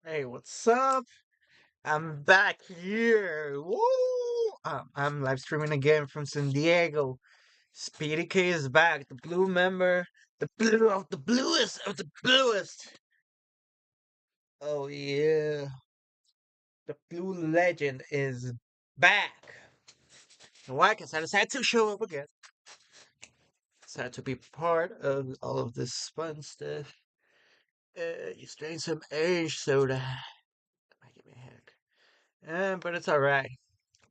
Hey, what's up? I'm back here. Woo! I'm live streaming again from San Diego. Speedy K is back. The blue member, the blue of the bluest of the bluest. Oh yeah, the blue legend is back. And why? Because I decided to show up again. Decided to be part of all of this fun stuff. You strain some orange soda. Might give me a headache. But it's alright.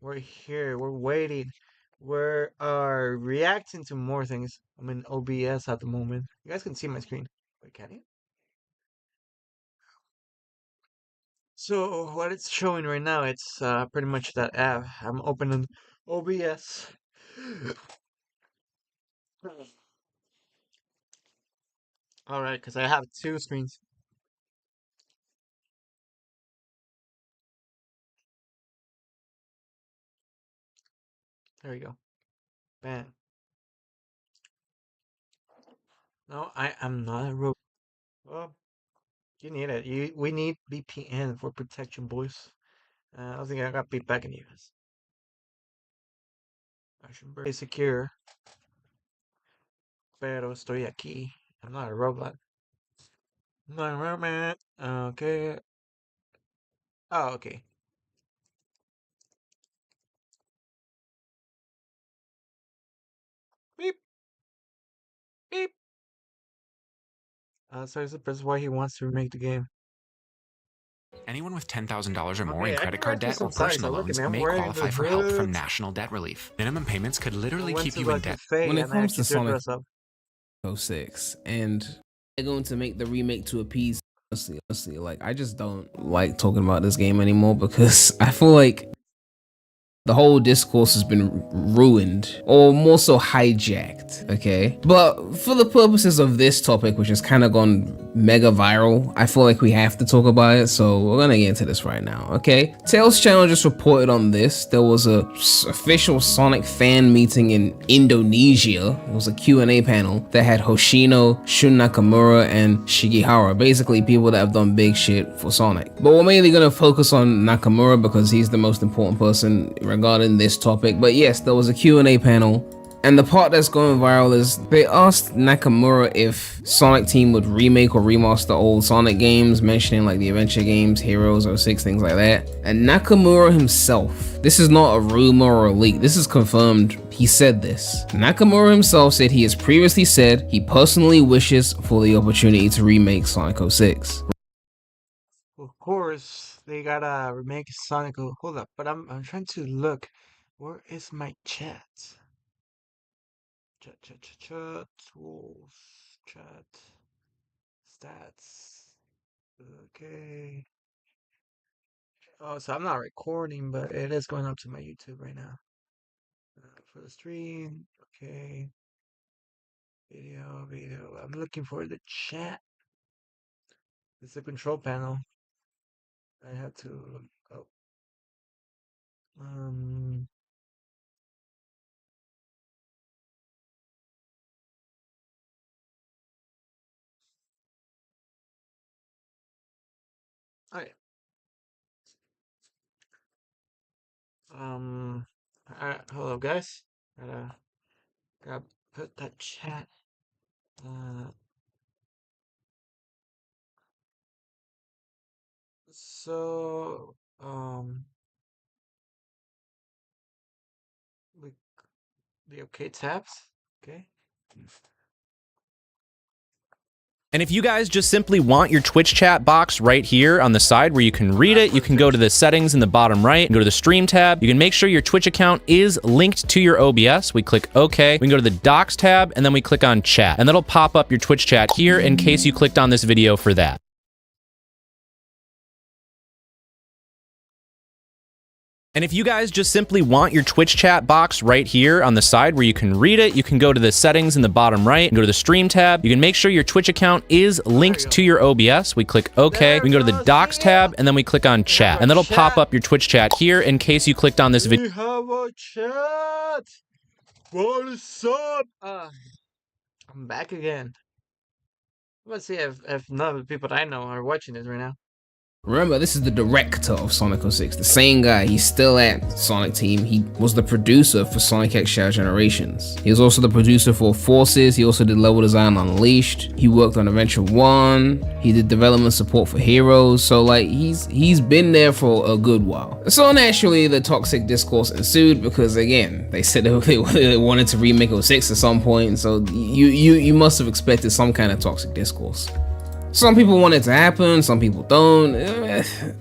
We're here. We're waiting. We are reacting to more things. I'm in OBS at the moment. You guys can see my screen. Wait, can you? So what it's showing right now, it's pretty much that app. I'm opening OBS. All right, because I have two screens. There we go. Bam. No, I am not a robot. Well, you need it. We need VPN for protection, boys. I think I got beat back in the US. I should be secure, pero estoy aquí. I'm not a robot. No, robot. Okay. Oh, okay. Beep, beep. So I suppose why he wants to remake the game. Anyone with $10,000 or more Okay, in I credit can card write you debt or some songs. personal So look at loans me. I'm may wearing the qualify for help from hood. National Debt Relief. Minimum payments could I literally went keep to you in the debt. cafe When it and I comes to actually did Sonic dress up. 06, and they're going to make the remake to appease. Honestly, like I just don't like talking about this game anymore because I feel like the whole discourse has been ruined, or more so hijacked, okay? But for the purposes of this topic, which has kind of gone mega viral, I feel like we have to talk about it, so we're gonna get into this right now, okay? Tails channel just reported on this. There was a official Sonic fan meeting in Indonesia. It was a Q&A panel that had Hoshino, Shun Nakamura, and Shigehara, basically people that have done big shit for Sonic. But we're mainly gonna focus on Nakamura because he's the most important person regarding this topic. But yes, there was a Q&A panel, and the part that's going viral is they asked Nakamura if Sonic Team would remake or remaster old Sonic games, mentioning like the adventure games, Heroes 06, things like that. And Nakamura himself, this is not a rumor or a leak, this is confirmed, he said this. Nakamura himself said he has previously said he personally wishes for the opportunity to remake Sonic 06. Of course, they gotta remake Sonic. Hold up, but I'm trying to look. Where is my chat? Chat. Tools. Chat. Stats. Okay. Oh, so I'm not recording, but it is going up to my YouTube right now. For the stream. Okay. Video. I'm looking for the chat. It's the control panel. I had to. Oh. Um. Okay. Um. Hello, guys. Gotta put that chat. Uh. So. We the okay tabs. Okay. And if you guys just simply want your Twitch chat box right here on the side where you can read it, you can go to the settings in the bottom right, go to the stream tab. You can make sure your Twitch account is linked to your OBS. We click OK. We can go to the docs tab and then we click on chat. And that'll pop up your Twitch chat here in case you clicked on this video for that. And if you guys just simply want your Twitch chat box right here on the side where you can read it, you can go to the settings in the bottom right, go to the stream tab. You can make sure your Twitch account is linked to your OBS. We click OK. We can go to the docs tab and then we click on chat. And that'll pop up your Twitch chat here in case you clicked on this video. We have a chat. What is up? I'm back again. Let's see if none of the people that I know are watching this right now. Remember, this is the director of Sonic 06, the same guy. He's still at Sonic Team. He was the producer for Sonic X Shadow Generations. He was also the producer for Forces. He also did level design on Unleashed. He worked on Adventure 1. He did development support for Heroes. So like he's been there for a good while. So naturally the toxic discourse ensued because again, they said they wanted to remake 06 at some point. So you must have expected some kind of toxic discourse. Some people want it to happen, some people don't.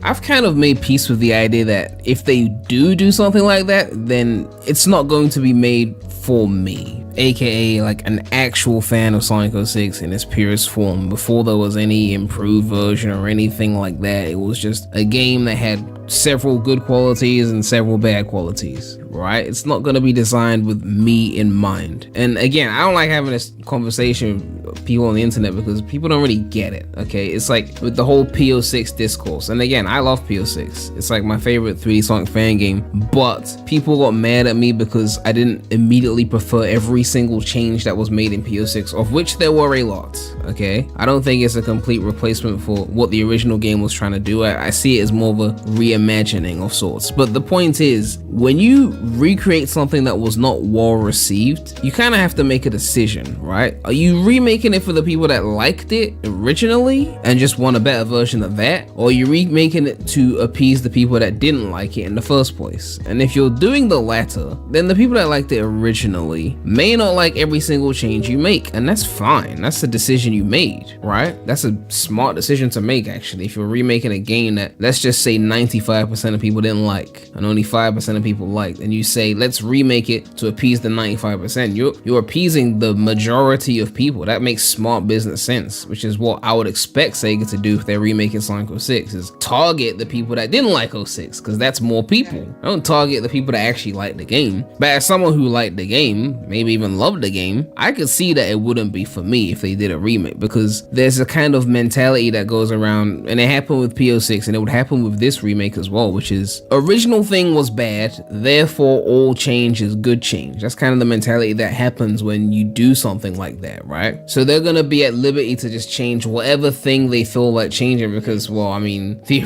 I've kind of made peace with the idea that if they do something like that, then it's not going to be made for me, aka like an actual fan of Sonic 06 in its purest form. Before there was any improved version or anything like that, it was just a game that had several good qualities and several bad qualities, right? It's not going to be designed with me in mind. And again, I don't like having this conversation with people on the internet because people don't really get it, okay? It's like with the whole P06 discourse, and again, I love P06. It's like my favorite 3D Sonic fan game, but people got mad at me because I didn't immediately prefer every single change that was made in P06, of which there were a lot, okay? I don't think it's a complete replacement for what the original game was trying to do. I see it as more of a reimagining of sorts. But the point is, when you recreate something that was not well received, you kind of have to make a decision, right? Are you remaking it for the people that liked it originally and just want a better version of that? Or are you remaking it to appease the people that didn't like it in the first place? And if you're doing the latter, then the people that liked it originally may not like every single change you make, and that's fine. That's a decision you made, right? That's a smart decision to make, actually. If you're remaking a game that, let's just say 95% of people didn't like and only 5% of people liked, and you say let's remake it to appease the 95%, you're appeasing the majority of people. That makes smart business sense, which is what I would expect Sega to do if they're remaking Sonic 06, is target the people that didn't like 06, because that's more people. Don't target the people that actually like the game. But as someone who liked the game, maybe even loved the game, I could see that it wouldn't be for me if they did a remake, because there's a kind of mentality that goes around, and it happened with P06 and it would happen with this remake as well, which is original thing was bad, therefore all change is good change. That's kind of the mentality that happens when you do something like that, right? So they're gonna be at liberty to just change whatever thing they feel like changing because, well, I mean, the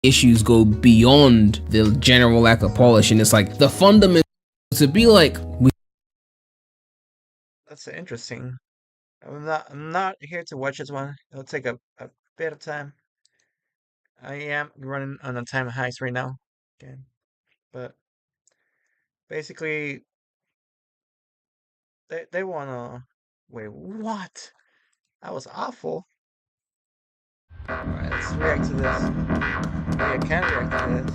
issues go beyond the general lack of polish, and it's like the fundamental to be like, That's interesting. I'm not here to watch this one. It'll take a bit of time. I am running on a time heist right now. Okay. But basically they wanna wait, what? That was awful. Alright, let's react to this. Yeah, I can react to this.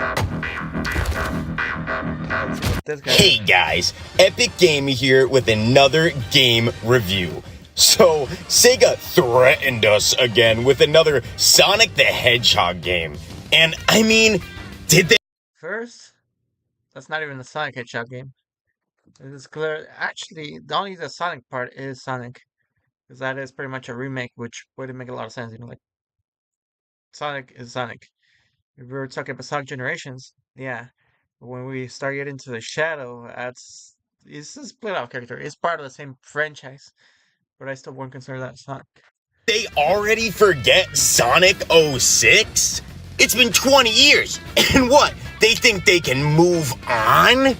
Let's see what this guy Hey guys, Epic Gaming here with another game review. So, Sega threatened us again with another Sonic the Hedgehog game. And I mean, did they? first. That's not even the Sonic Hedgehog game. It is clear. Actually, the only the Sonic part is Sonic, because that is pretty much a remake, which wouldn't make a lot of sense. You know, like Sonic is Sonic. If we were talking about Sonic Generations, yeah. But when we start getting into the Shadow, it's a split out character. It's part of the same franchise, but I still won't consider that Sonic. They already forget Sonic 06? It's been 20 years, and what? They think they can move on?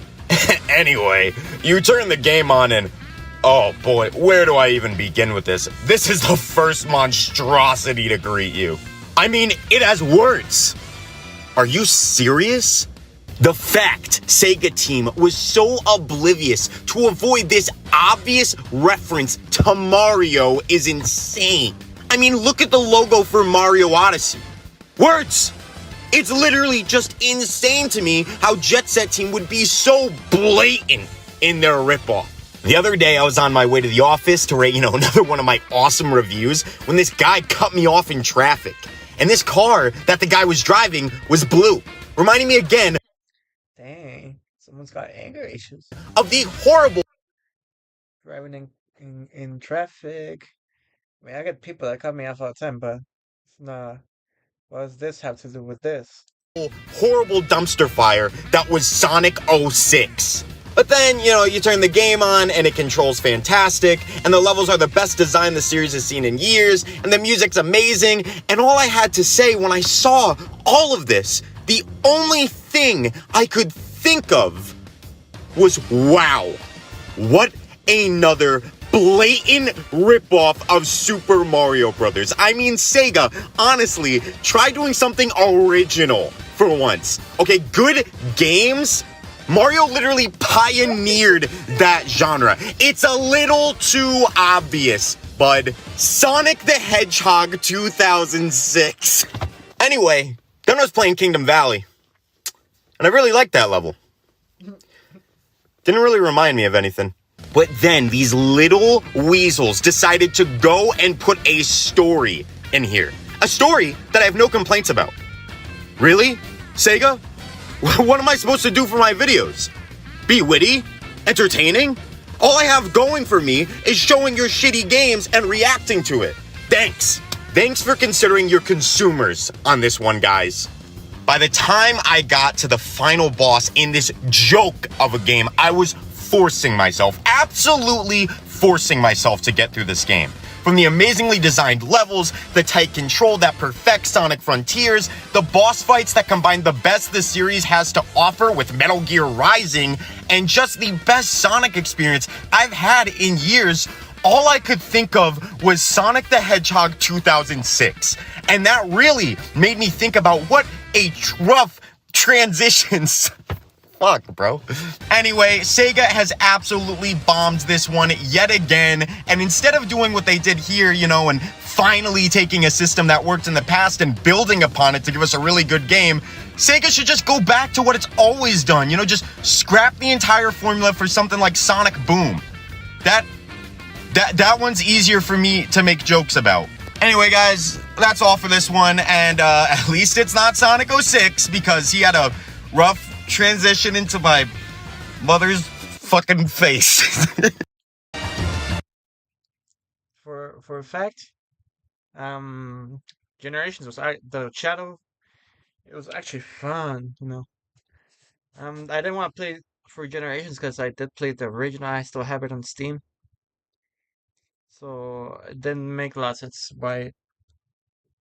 Anyway, you turn the game on and, oh boy, where do I even begin with this? This is the first monstrosity to greet you. I mean, it has words. Are you serious? The fact Sega Team was so oblivious to avoid this obvious reference to Mario is insane. I mean, look at the logo for Mario Odyssey. Words! It's literally just insane to me how Jet Set Team would be so blatant in their ripoff. The other day, I was on my way to the office to rate, another one of my awesome reviews when this guy cut me off in traffic. And this car that the guy was driving was blue, reminding me again Dang, someone's got anger issues. of the horrible Driving in traffic. I mean, I get people that cut me off all the time, but nah. What does this have to do with this? dumpster fire that was Sonic 06. But then, you turn the game on and it controls fantastic, and the levels are the best design the series has seen in years, and the music's amazing, and all I had to say when I saw all of this, the only thing I could think of was, wow, what another blatant ripoff of Super Mario Brothers. I mean, Sega, honestly, try doing something original for once. Okay, good games? Mario literally pioneered that genre. It's a little too obvious, bud. Sonic the Hedgehog 2006. Anyway, then I was playing Kingdom Valley, and I really liked that level. Didn't really remind me of anything. But then these little weasels decided to go and put a story in here. A story that I have no complaints about. Really? Sega? What am I supposed to do for my videos? Be witty? Entertaining? All I have going for me is showing your shitty games and reacting to it. Thanks. Thanks for considering your consumers on this one, guys. By the time I got to the final boss in this joke of a game, I was forcing myself, absolutely forcing myself to get through this game. From the amazingly designed levels, the tight control that perfects Sonic Frontiers, the boss fights that combine the best the series has to offer with Metal Gear Rising, and just the best Sonic experience I've had in years, all I could think of was Sonic the Hedgehog 2006. And that really made me think about what a rough transitions. Fuck, bro. Anyway, Sega has absolutely bombed this one yet again, and instead of doing what they did here, and finally taking a system that worked in the past and building upon it to give us a really good game, Sega should just go back to what it's always done, just scrap the entire formula for something like Sonic Boom. That one's easier for me to make jokes about. Anyway, guys, that's all for this one, and at least it's not Sonic 06, because he had a rough transition into my mother's fucking face. For a fact, Generations was the Shadow. It was actually fun, I didn't want to play for Generations because I did play the original. I still have it on Steam, so it didn't make a lot of sense why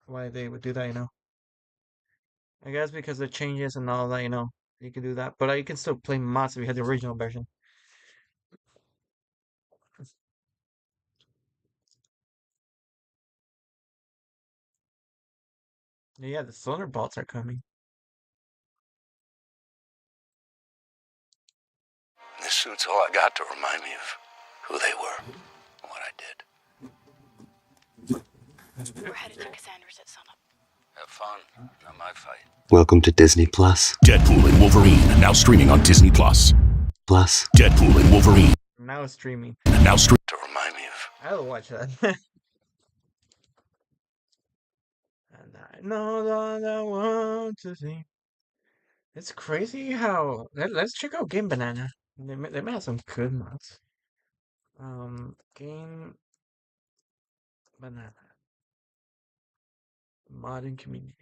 they would do that. I guess because the changes and all that, you can do that, but you can still play mods if you had the original version. Yeah, the Thunderbolts are coming. This suit's all I got to remind me of who they were and what I did. We're headed to Cassandra's at sunup. Have fun. Not my fight. Welcome to Disney Plus. Deadpool and Wolverine, now streaming on Disney Plus. Deadpool and Wolverine, Now streaming. now streaming. To remind me of. I'll watch that. And I know that I want to see. It's crazy how. Let's check out Game Banana. They may have some good mods. Game Banana. Modding community.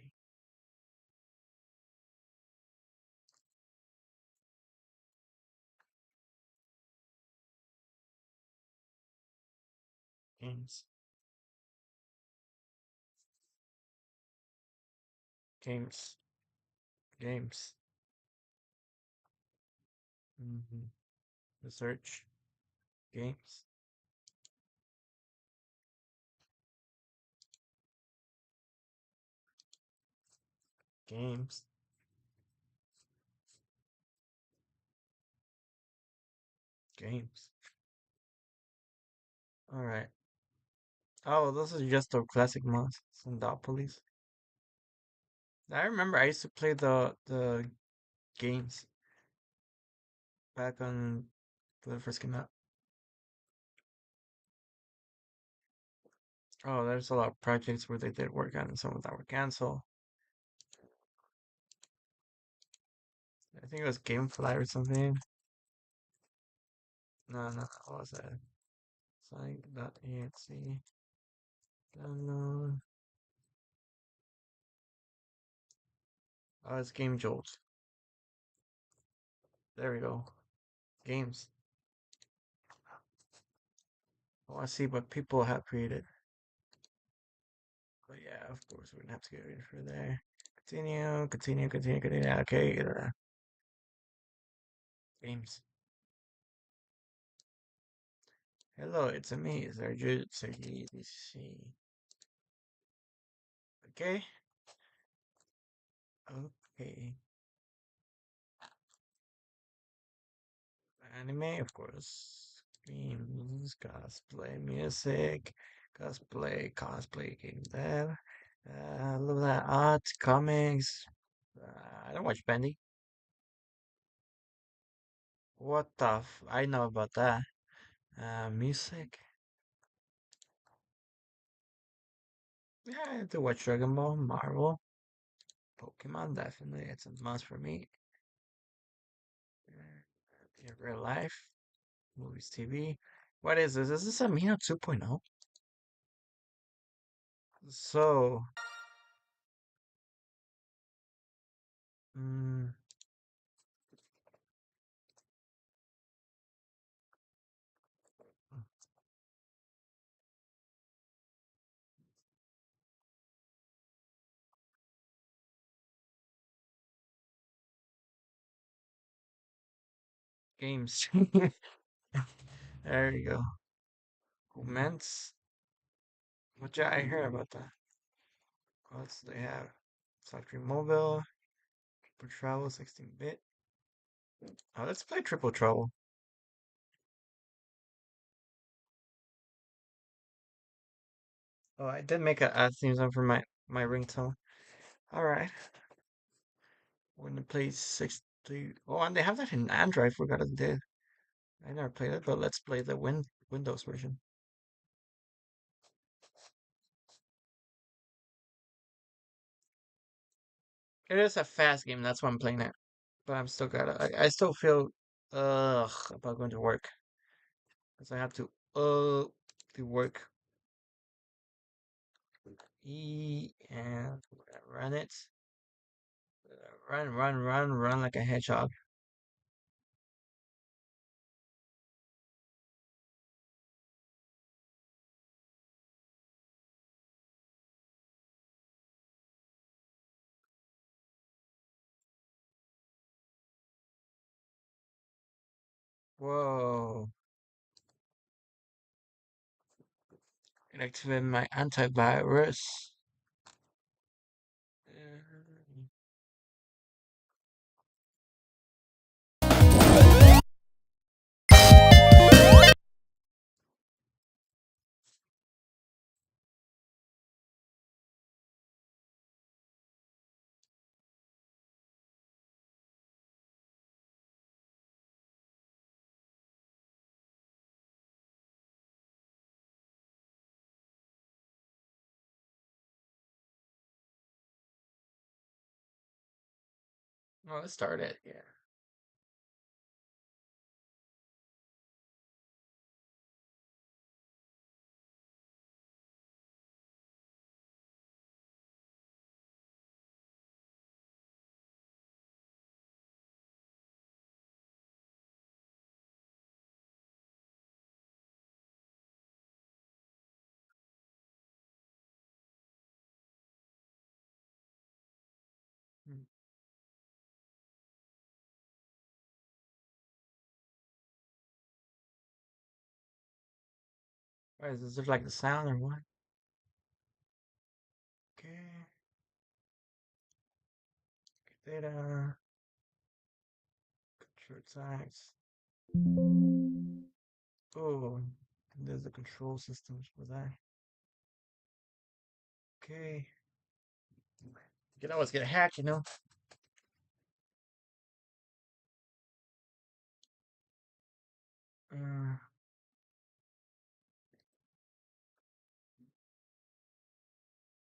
Games. Games. The search. Games. Games. Games. Alright. Oh, those are just the classic mods. Some dot police. I remember I used to play the games back on when it first came out. Oh, there's a lot of projects where they did work on and some of that were canceled. I think it was Gamefly or something. No, what was that? Sonic.exe. Download. Oh, it's Game Jolt. There we go. games. I want to see what people have created. But yeah, of course, we're gonna have to get ready for there. Continue. Okay, games. Hello, it's a me, Sergey. Okay. Okay. Anime, of course. Games, cosplay, music, cosplay, game dev. Love that art, comics. I don't watch Bendy. What the I know about that. Music. Yeah, I have to watch Dragon Ball, Marvel, Pokemon, definitely. It's a must for me. In real life, movies, TV. What is this? Is this a Mino 2.0? So, mm, games. There you go. Comments. What did I hear about that? What else do they have? Factory Mobile, Triple Travel, 16-bit. Oh, let's play Triple Trouble. Oh, I did make a theme song for my ringtone. All right. We're gonna play 60. Oh, and they have that in Android. I forgot it did. I never played it, but let's play the Windows version. It is a fast game. That's why I'm playing it. But I'm still I still feel about going to work because I have to do work. And run it. Run like a hedgehog. Whoa. Activate my antivirus. Oh, let's start it. Yeah. Hmm. Why is this like the sound or what? Okay. Data. Control types. Oh, there's the control systems for that. Okay. You can always get hacked, you know. Uh,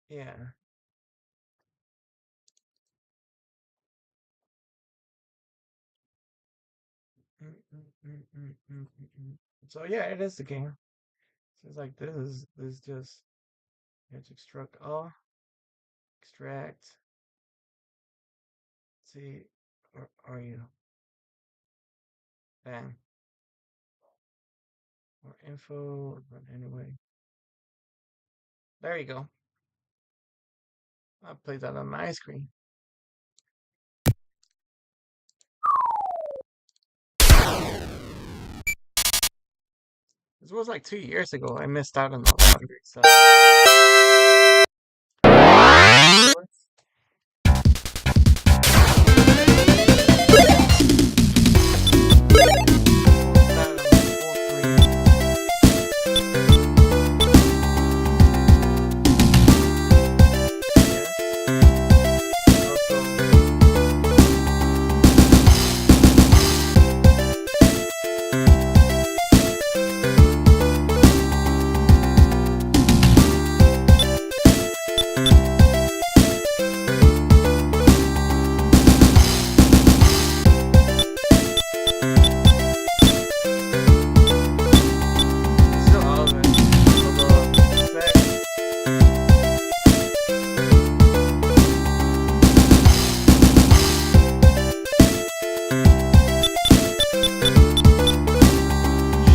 yeah. So yeah, it is the game. So it's like this is just you have to extract all, extract. See, or are you? Bang. More info, but anyway. There you go. I'll play that on my screen. This was like 2 years ago. I missed out on all that great stuff. Still all of it. Although, respect.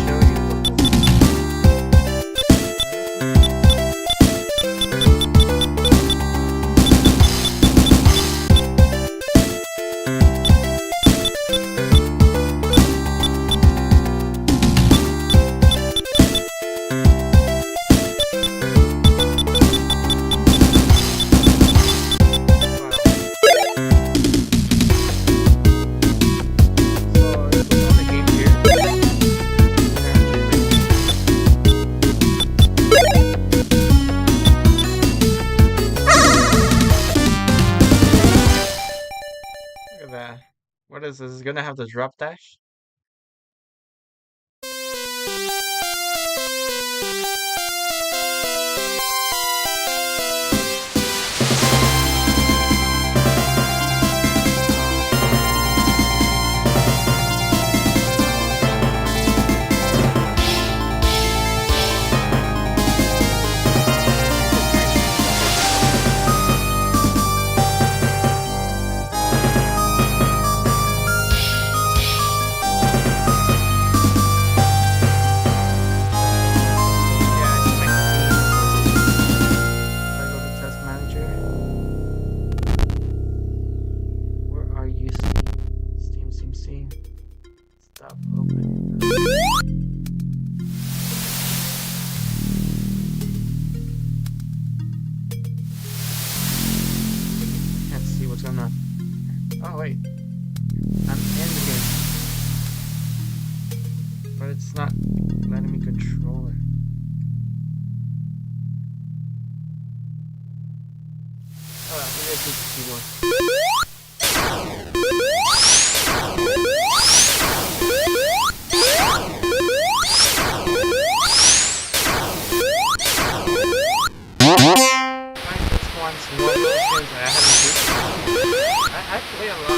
Show you the So, this was on the game here. Look at that. What is this? Is it gonna have the drop dash? Yeah, it's like if I go to test manager. Where are you, Steam? Stop opening. Can't see what's going on. Oh wait, I'm in the game, but it's not letting me control it. Hold on, maybe I use the keyboard. Find this one's one of those games that I haven't used. I play a lot of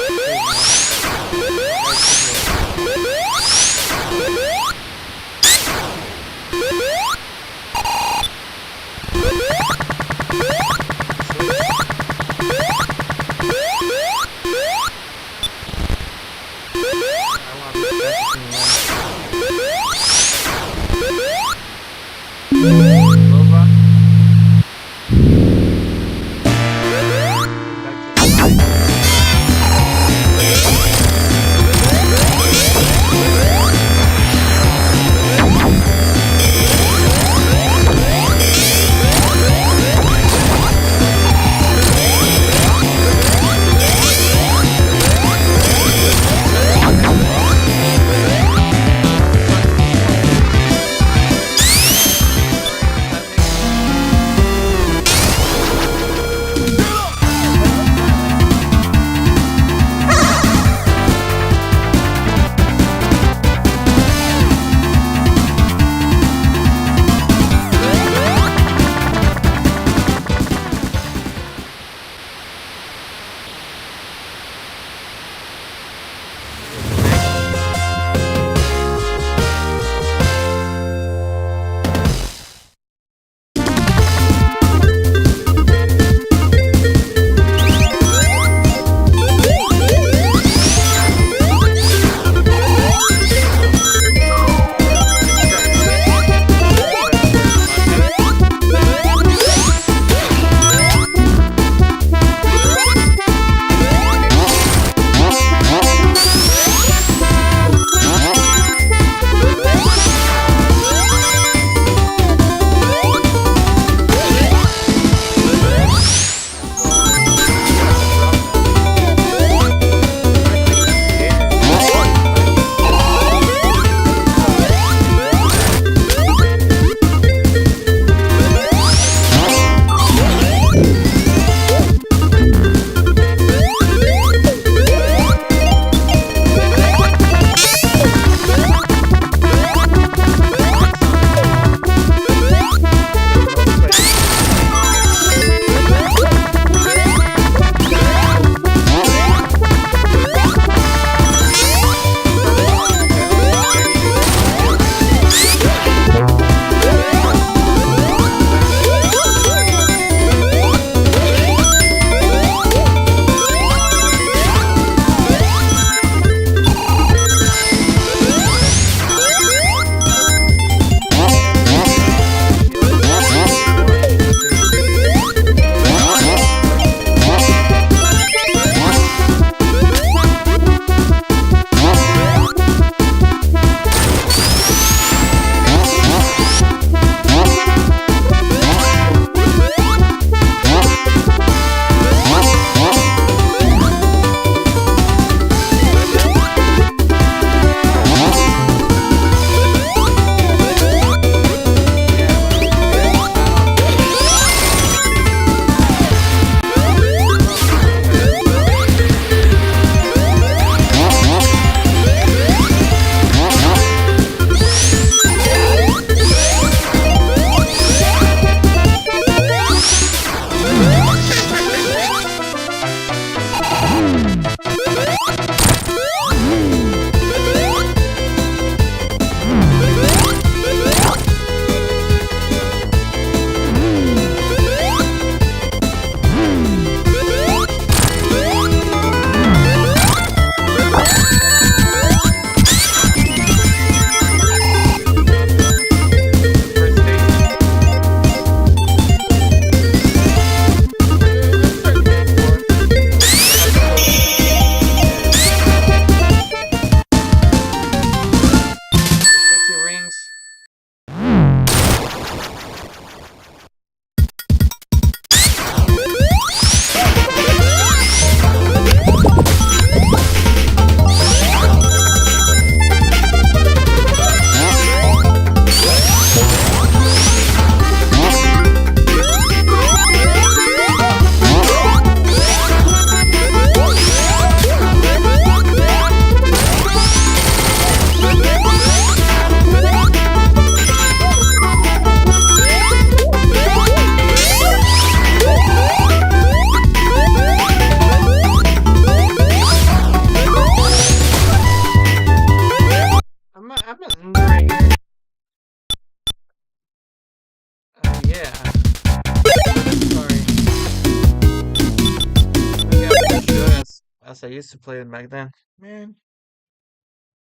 as I used to play them back then. Man.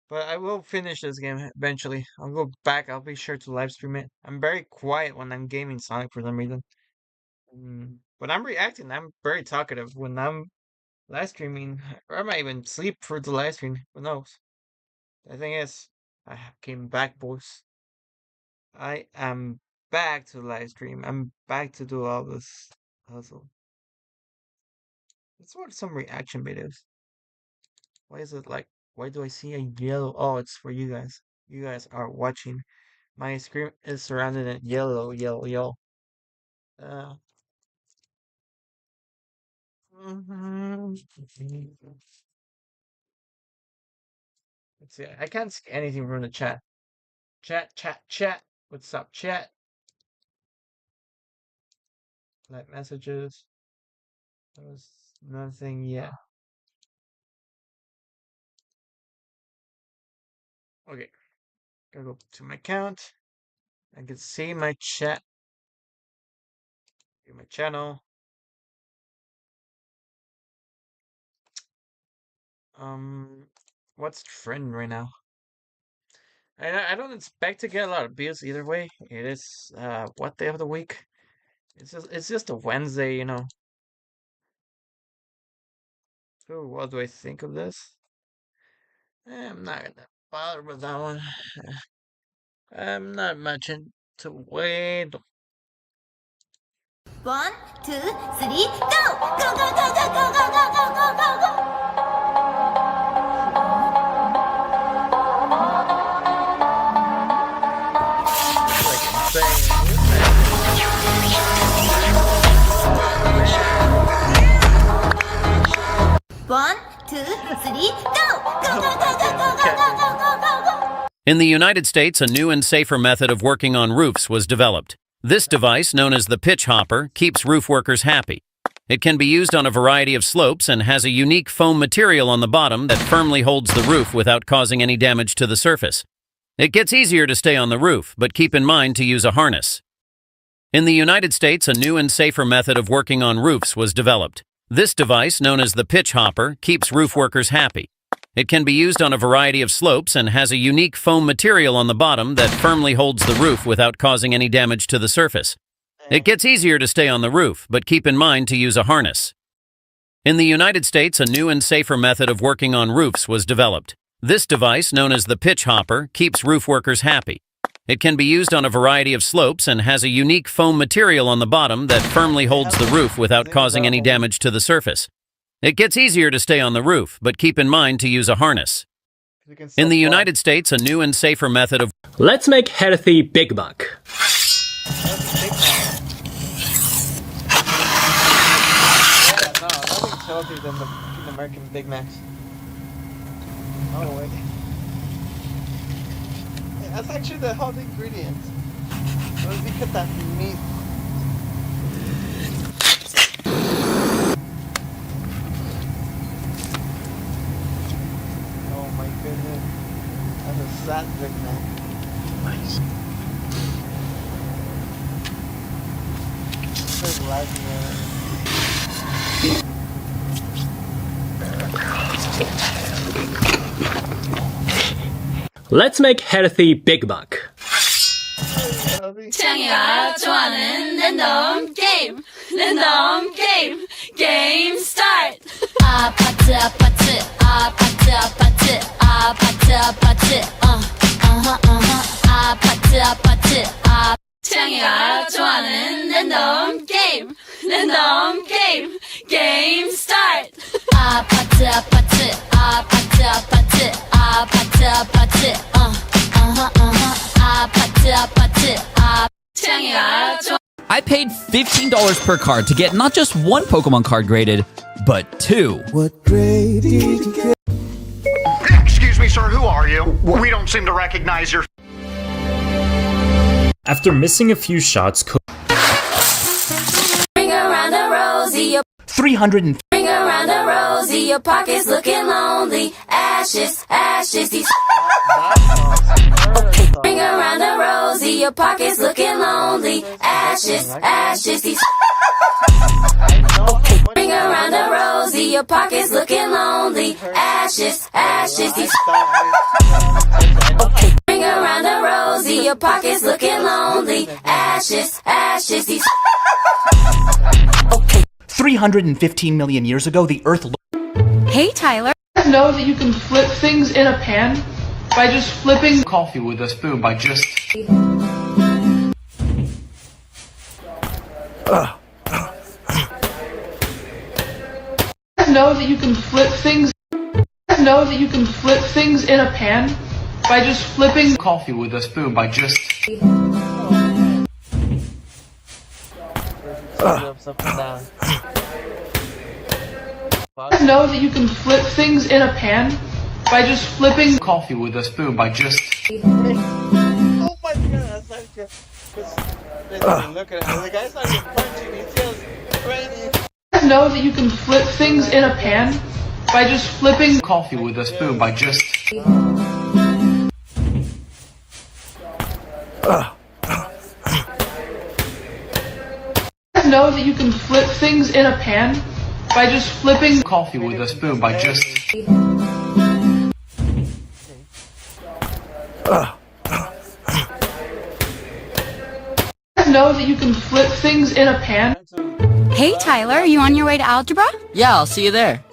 But I will finish this game eventually. I'll go back. I'll be sure to live stream it. I'm very quiet when I'm gaming Sonic for some reason. When I'm reacting, I'm very talkative. When I'm live streaming, or I might even sleep for the live stream. Who knows? The thing is, I came back, boys. I am back to live stream. I'm back to do all this hustle. Let's watch some reaction videos. Why is it like? Why do I see a yellow? Oh, it's for you guys. You guys are watching. My screen is surrounded in yellow, yellow, yellow. Let's see. I can't see anything from the chat. Chat. What's up, chat? Like messages. There's nothing yet. Okay. Gotta go to my account. I can see my chat. My channel. What's trending right now? I don't expect to get a lot of views either way. It is what day of the week? It's just a Wednesday, you know. So what do I think of this? I'm not gonna bother with that one. I'm not much into wait. 1, 2, 3, go! Go, go, go, go, go, go, go, go, go, go, go! One, two, three, go! Go, go, go, go, go, go, go, go, go, go, go! In the United States, a new and safer method of working on roofs was developed. This device, known as the pitch hopper, keeps roof workers happy. It can be used on a variety of slopes and has a unique foam material on the bottom that firmly holds the roof without causing any damage to the surface. It gets easier to stay on the roof, but keep in mind to use a harness. In the United States, a new and safer method of working on roofs was developed. This device, known as the pitch hopper, keeps roof workers happy. It can be used on a variety of slopes and has a unique foam material on the bottom that firmly holds the roof without causing any damage to the surface. It gets easier to stay on the roof, but keep in mind to use a harness. In the United States, a new and safer method of working on roofs was developed. This device, known as the pitch hopper, keeps roof workers happy. It can be used on a variety of slopes and has a unique foam material on the bottom that firmly holds the roof without causing any damage to the surface. It gets easier to stay on the roof, but keep in mind to use a harness. In the United States, a new and safer method of... Let's make healthy Big Mac. Nothing's healthier than the American Big Macs. Oh wait. Yeah, that's actually the healthy ingredients. Let's look at that meat. Oh my goodness. That's a sad Big Mac. Nice. It's so legendary. Let's make healthy Big Mac. 창이가 좋아하는 랜덤 게임, 랜덤 게임, 게임 스타트. 아파트, 아파트, 아파트, 아파트, 아파트, 아파트, 아파트, 아파트, 창이가 좋아하는 랜덤 게임, 랜덤 게임, 게임 스타트. 아파트, 아파트, 아파트, 아파트, 아파트, 아파트, 아파트, 아파트, 창이가 좋아. I paid $15 per card to get not just one Pokemon card graded, but two. What grade did you get? Excuse me, sir, who are you? We don't seem to recognize your... After missing a few shots, Ring around the rosy, 300 ring around the rosy, your pockets looking lonely. Ashes, ashes, these. Okay. Ring around the rosy, your pockets looking lonely. Ashes, ashes, these. Okay. Ring around the rosy, your pockets looking lonely. Ashes, ashes, these ring around the rosy, your pockets looking lonely. Ashes, ashes, these 315 million years ago, the Earth. Hey, Tyler. Know that you can flip things in a pan by just flipping coffee with a spoon by just. Know that you can flip things. Know that you can flip things in a pan by just flipping coffee with a spoon by just. Know that you can flip things in a pan by just flipping coffee with a spoon by just. Oh my god, that's like look at him. The guy's not even punching, he's just crazy. Know that you can flip things in a pan by just flipping coffee with a spoon by just. Know that you can flip things in a pan by just flipping coffee with a spoon by just. Know that you can flip things in a pan. Hey, Tyler, you on your way to algebra? Yeah, I'll see you there.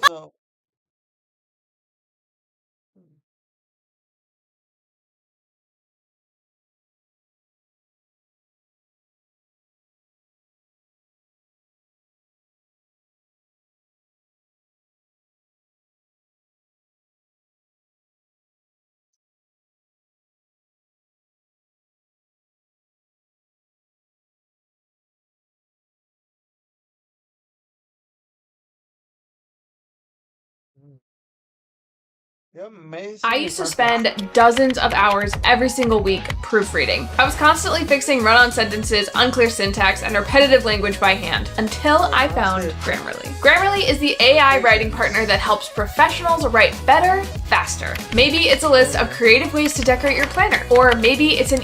I used to spend dozens of hours every single week proofreading. I was constantly fixing run-on sentences, unclear syntax, and repetitive language by hand until I found Grammarly. Grammarly is the AI writing partner that helps professionals write better, faster. Maybe it's a list of creative ways to decorate your planner, or maybe it's an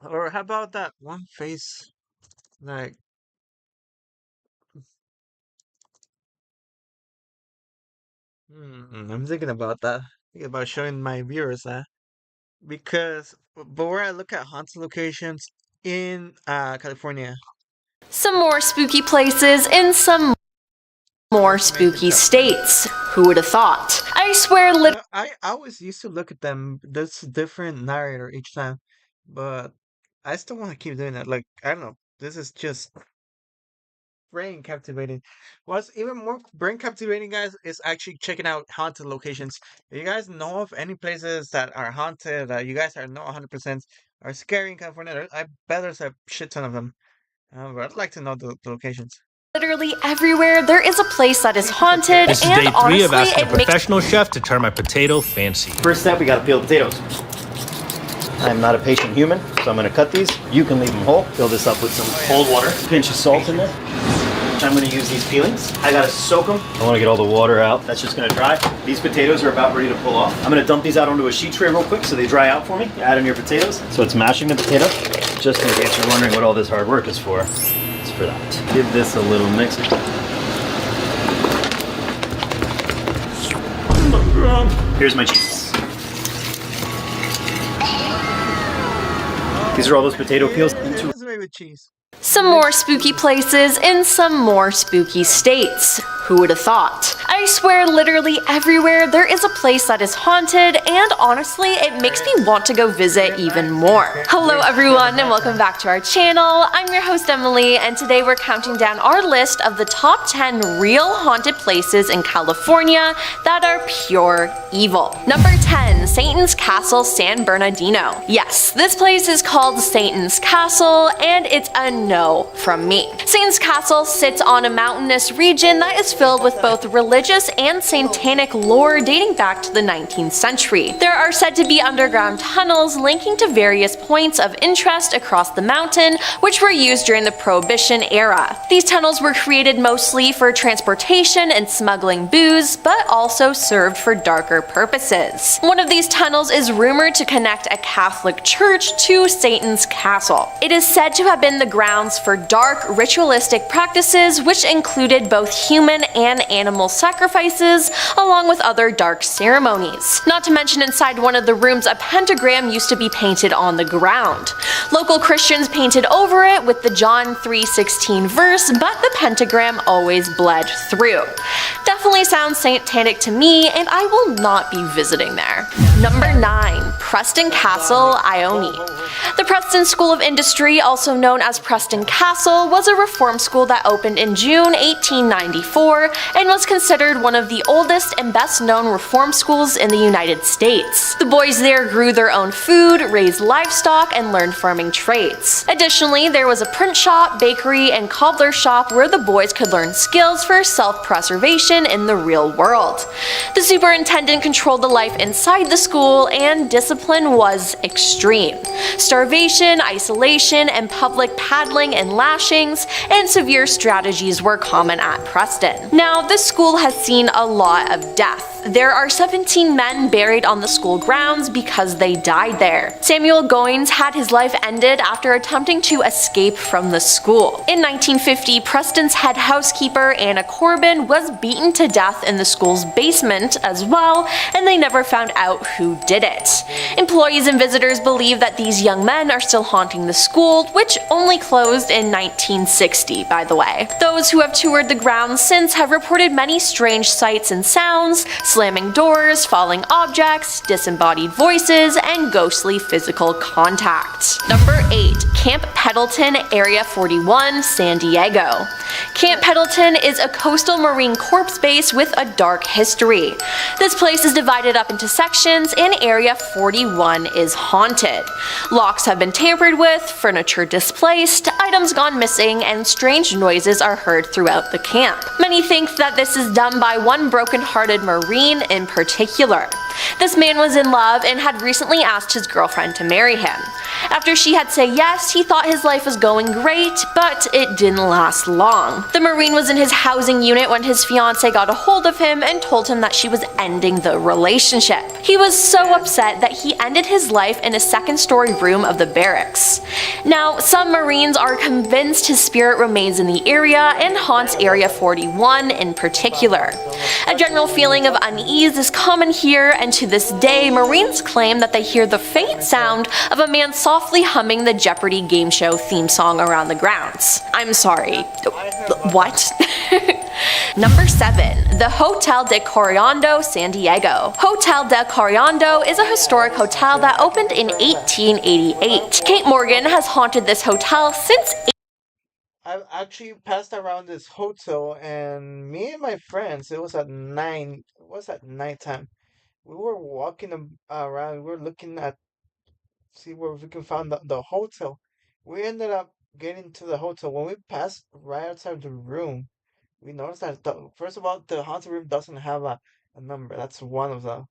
Or how about that one face, like, I'm thinking about that. Thinking about showing my viewers that. Because, but where I look at haunted locations in California. Some more spooky places in some more spooky states. Who would have thought? I swear, I always used to look at them. There's a different narrator each time, but I still want to keep doing that. Like, I don't know. This is just brain captivating. What's even more brain captivating, guys, is actually checking out haunted locations. If you guys know of any places that are haunted that you guys are not 100% are scary in California, I bet there's a shit ton of them. But I'd like to know the locations. Literally everywhere there is a place that is haunted, This is and day 3 honestly, of asking a it makes professional chef to turn my potato fancy. First step, we gotta peel the potatoes. I'm not a patient human, so I'm gonna cut these. You can leave them whole. Fill this up with some cold water. Pinch of salt in there. I'm gonna use these peelings. I gotta soak them. I wanna get all the water out. That's just gonna dry. These potatoes are about ready to pull off. I'm gonna dump these out onto a sheet tray real quick so they dry out for me. Add in your potatoes. So it's mashing the potato. Just in case you're wondering what all this hard work is for. It's for that. Give this a little mix. Here's my cheese. These are all those potato peels. With cheese. some more spooky places in some more spooky states. Who would have thought? I swear literally everywhere there is a place that is haunted, and honestly it makes me want to go visit even more. Hello everyone and welcome back to our channel. I'm your host Emily, and today we're counting down our list of the top 10 real haunted places in California that are pure evil. Number 10, Satan's Castle, San Bernardino. Yes, this place is called Satan's Castle, and it's a no from me. Satan's Castle sits on a mountainous region that is filled with both religious and satanic lore dating back to the 19th century. There are said to be underground tunnels linking to various points of interest across the mountain, which were used during the Prohibition era. These tunnels were created mostly for transportation and smuggling booze, but also served for darker purposes. One of these tunnels is rumored to connect a Catholic church to Satan's castle. It is said to have been the grounds for dark, ritualistic practices which included both human and animal sacrifices, along with other dark ceremonies. Not to mention, inside one of the rooms, a pentagram used to be painted on the ground. Local Christians painted over it with the John 3:16 verse, but the pentagram always bled through. Definitely sounds satanic to me, and I will not be visiting there. Number 9. Preston Castle, Ione. The Preston School of Industry, also known as Preston Castle, was a reform school that opened in June 1894 and was considered one of the oldest and best known reform schools in the United States. The boys there grew their own food, raised livestock, and learned farming trades. Additionally, there was a print shop, bakery, and cobbler shop where the boys could learn skills for self-preservation in the real world. The superintendent controlled the life inside the school, and discipline was extreme. Starvation, isolation, and public paddling and lashings, and severe strategies were common at Preston. Now, this school has seen a lot of death. There are 17 men buried on the school grounds because they died there. Samuel Goins had his life ended after attempting to escape from the school. In 1950, Preston's head housekeeper, Anna Corbin, was beaten to death in the school's basement as well, and they never found out who did it. Employees and visitors believe that these young men are still haunting the school, which only closed in 1960, by the way. Those who have toured the grounds since have reported many strange sights and sounds, slamming doors, falling objects, disembodied voices, and ghostly physical contact. Number 8. Camp Pendleton, Area 41, San Diego. Camp Pendleton is a coastal Marine Corps base with a dark history. This place is divided up into sections, and Area 41 is haunted. Locks have been tampered with, furniture displaced, items gone missing, and strange noises are heard throughout the camp. Many think that this is done by one broken-hearted Marine in particular. This man was in love and had recently asked his girlfriend to marry him. After she had said yes, he thought his life was going great, but it didn't last long. The Marine was in his housing unit when his fiancée got a hold of him and told him that she was ending the relationship. He was so upset that he ended his life in a second-story room of the barracks. Now, some Marines are convinced his spirit remains in the area and haunts Area 41 in particular. A general feeling of unease is common here, and to this day, Marines claim that they hear the faint sound of a man softly humming the Jeopardy game show theme song around the grounds. I'm sorry. What? Number 7. The Hotel de Coriando, San Diego. Hotel de Coriando is a historic hotel that opened in 1888. Kate Morgan has haunted this hotel since I've actually passed around this hotel, and me and my friends, it was at nighttime. We were walking around, we were looking at, see where we can find the hotel. We ended up getting to the hotel. When we passed right outside the room, we noticed that, first of all, the haunted room doesn't have a number. That's one of the,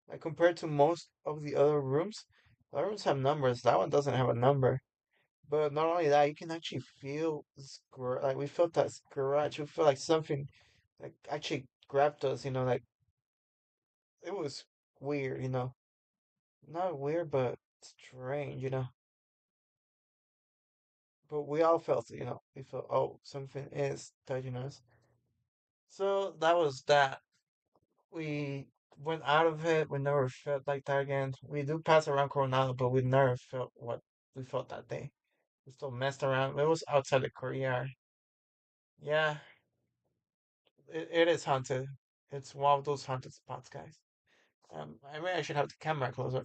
like, compared to most of the other rooms, the other rooms have numbers. That one doesn't have a number. But not only that, you can actually feel like we felt that scratch. We felt like something like actually grabbed us, like it was weird, Not weird, but strange. But we all felt it, We felt, oh, something is touching us. So that was that. We went out of it. We never felt like that again. We do pass around Coronado, but we never felt what we felt that day. We still messed around. It was outside the courtyard. Yeah, it is haunted. It's one of those haunted spots, guys. I mean, I should have the camera closer.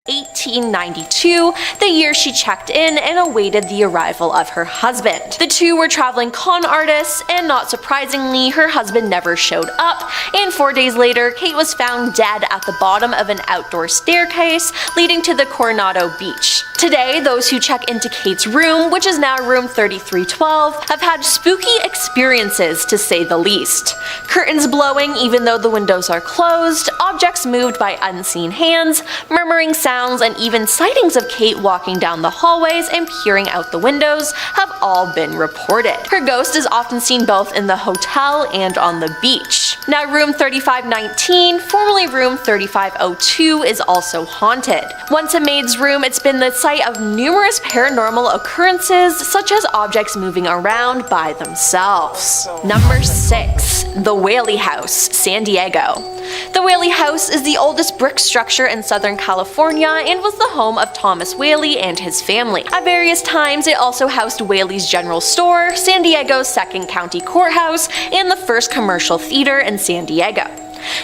1892, the year she checked in and awaited the arrival of her husband. The two were traveling con artists, and not surprisingly, her husband never showed up, and 4 days later, Kate was found dead at the bottom of an outdoor staircase leading to the Coronado Beach. Today, those who check into Kate's room, which is now room 3312, have had spooky experiences to say the least. Curtains blowing even though the windows are closed, objects moved by unseen hands, murmuring sounds, and even sightings of Kate walking down the hallways and peering out the windows have all been reported. Her ghost is often seen both in the hotel and on the beach. Now, room 3519, formerly room 3502, is also haunted. Once a maid's room, it's been the site of numerous paranormal occurrences, such as objects moving around by themselves. Number 6. The Whaley House, San Diego. The Whaley House is the oldest brick structure in Southern California and was the home of Thomas Whaley and his family. At various times, it also housed Whaley's General Store, San Diego's second county courthouse, and the first commercial theater in San Diego.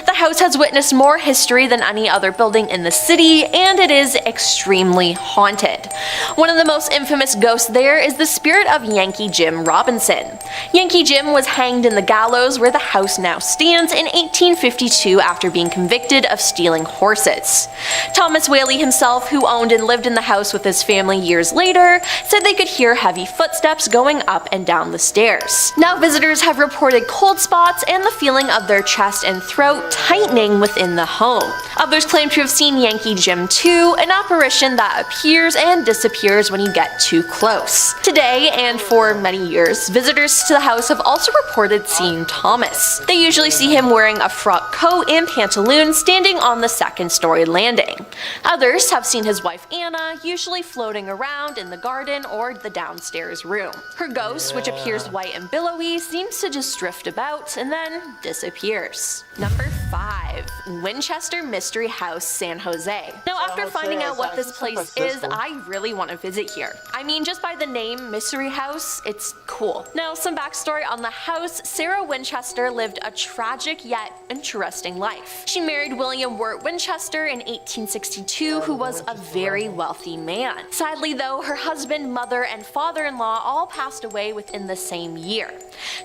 The house has witnessed more history than any other building in the city, and it is extremely haunted. One of the most infamous ghosts there is the spirit of Yankee Jim Robinson. Yankee Jim was hanged in the gallows where the house now stands in 1852 after being convicted of stealing horses. Thomas Whaley himself, who owned and lived in the house with his family years later, said they could hear heavy footsteps going up and down the stairs. Now, visitors have reported cold spots and the feeling of their chest and throat tightening within the home. Others claim to have seen Yankee Jim too, an apparition that appears and disappears when you get too close. Today, and for many years, visitors to the house have also reported seeing Thomas. They usually see him wearing a frock coat and pantaloons standing on the second-story landing. Others have seen his wife Anna, usually floating around in the garden or the downstairs room. Her ghost, which appears white and billowy, seems to just drift about and then disappears. Number 5. Winchester Mystery House, San Jose. Now, after finding out what this place is, I really want to visit here. I mean, just by the name Mystery House, it's cool. Now, some backstory on the house. Sarah Winchester lived a tragic yet interesting life. She married William Wirt Winchester in 1862, who was a very wealthy man. Sadly, though, her husband, mother, and father-in-law all passed away within the same year.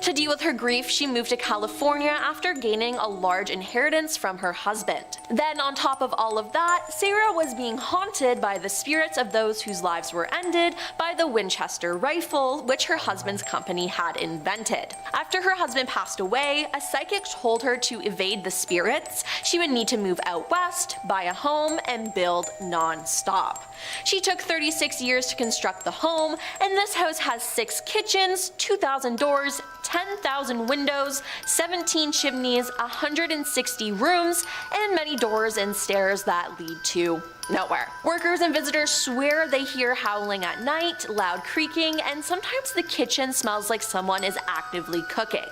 To deal with her grief, she moved to California after gaining a large inheritance from her husband. Then, on top of all of that, Sarah was being haunted by the spirits of those whose lives were ended by the Winchester rifle, which her husband's company had invented. After her husband passed away, a psychic told her to evade the spirits, she would need to move out west, buy a home, and build non-stop. She took 36 years to construct the home, and this house has 6 kitchens, 2,000 doors, 10,000 windows, 17 chimneys, 160 rooms, and many doors and stairs that lead to nowhere. Workers and visitors swear they hear howling at night, loud creaking, and sometimes the kitchen smells like someone is actively cooking.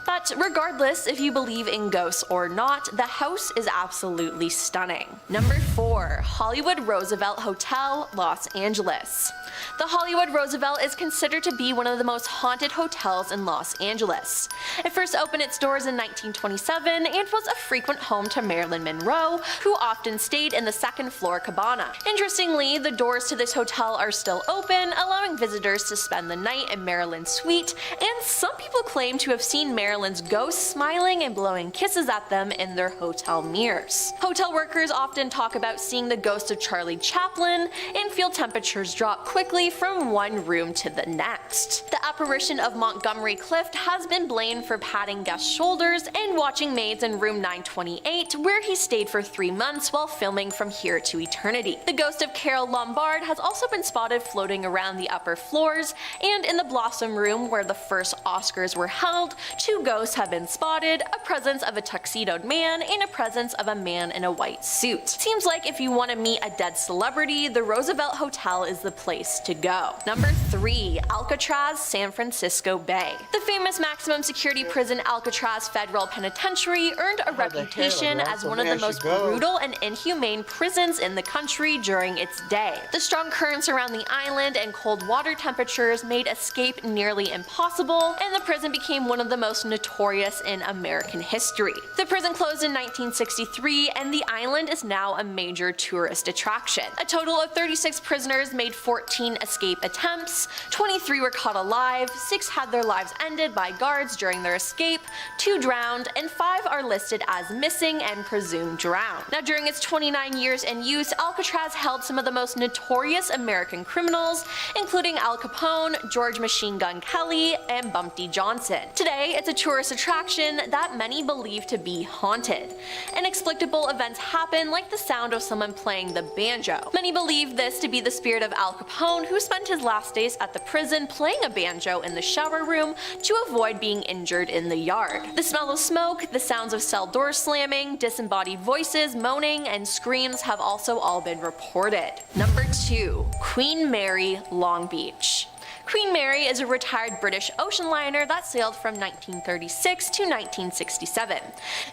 But regardless if you believe in ghosts or not, the house is absolutely stunning. Number 4. Hollywood Roosevelt Hotel, Los Angeles. The Hollywood Roosevelt is considered to be one of the most haunted hotels in Los Angeles. It first opened its doors in 1927 and was a frequent home to Marilyn Monroe, who often stayed in the second floor cabana. Interestingly, the doors to this hotel are still open, allowing visitors to spend the night in Marilyn's suite, and some people claim to have seen Marilyn's ghost smiling and blowing kisses at them in their hotel mirrors. Hotel workers often talk about seeing the ghost of Charlie Chaplin and feel temperatures drop quickly from one room to the next. The apparition of Montgomery Clift has been blamed for patting guests' shoulders and watching maids in room 928, where he stayed for 3 months while filming From Here to Eternity. The ghost of Carole Lombard has also been spotted floating around the upper floors, and in the Blossom Room, where the first Oscars were held, 2 ghosts have been spotted, a presence of a tuxedoed man and a presence of a man in a white suit. Seems like if you want to meet a dead celebrity, the Roosevelt Hotel is the place to go. Number 3. Alcatraz, San Francisco Bay. The famous maximum security prison Alcatraz Federal Penitentiary earned a reputation as one of the most brutal and inhumane prisons in in the country during its day. The strong currents around the island and cold water temperatures made escape nearly impossible, and the prison became one of the most notorious in American history. The prison closed in 1963, and the island is now a major tourist attraction. A total of 36 prisoners made 14 escape attempts, 23 were caught alive, 6 had their lives ended by guards during their escape, 2 drowned, and 5 are listed as missing and presumed drowned. Now, during its 29 years in use, Alcatraz held some of the most notorious American criminals, including Al Capone, George Machine Gun Kelly, and Bumpty Johnson. Today, it's a tourist attraction that many believe to be haunted. Inexplicable events happen, like the sound of someone playing the banjo. Many believe this to be the spirit of Al Capone, who spent his last days at the prison playing a banjo in the shower room to avoid being injured in the yard. The smell of smoke, the sounds of cell doors slamming, disembodied voices, moaning, and screams have also all been reported. Number 2. Queen Mary, Long Beach. Queen Mary is a retired British ocean liner that sailed from 1936 to 1967.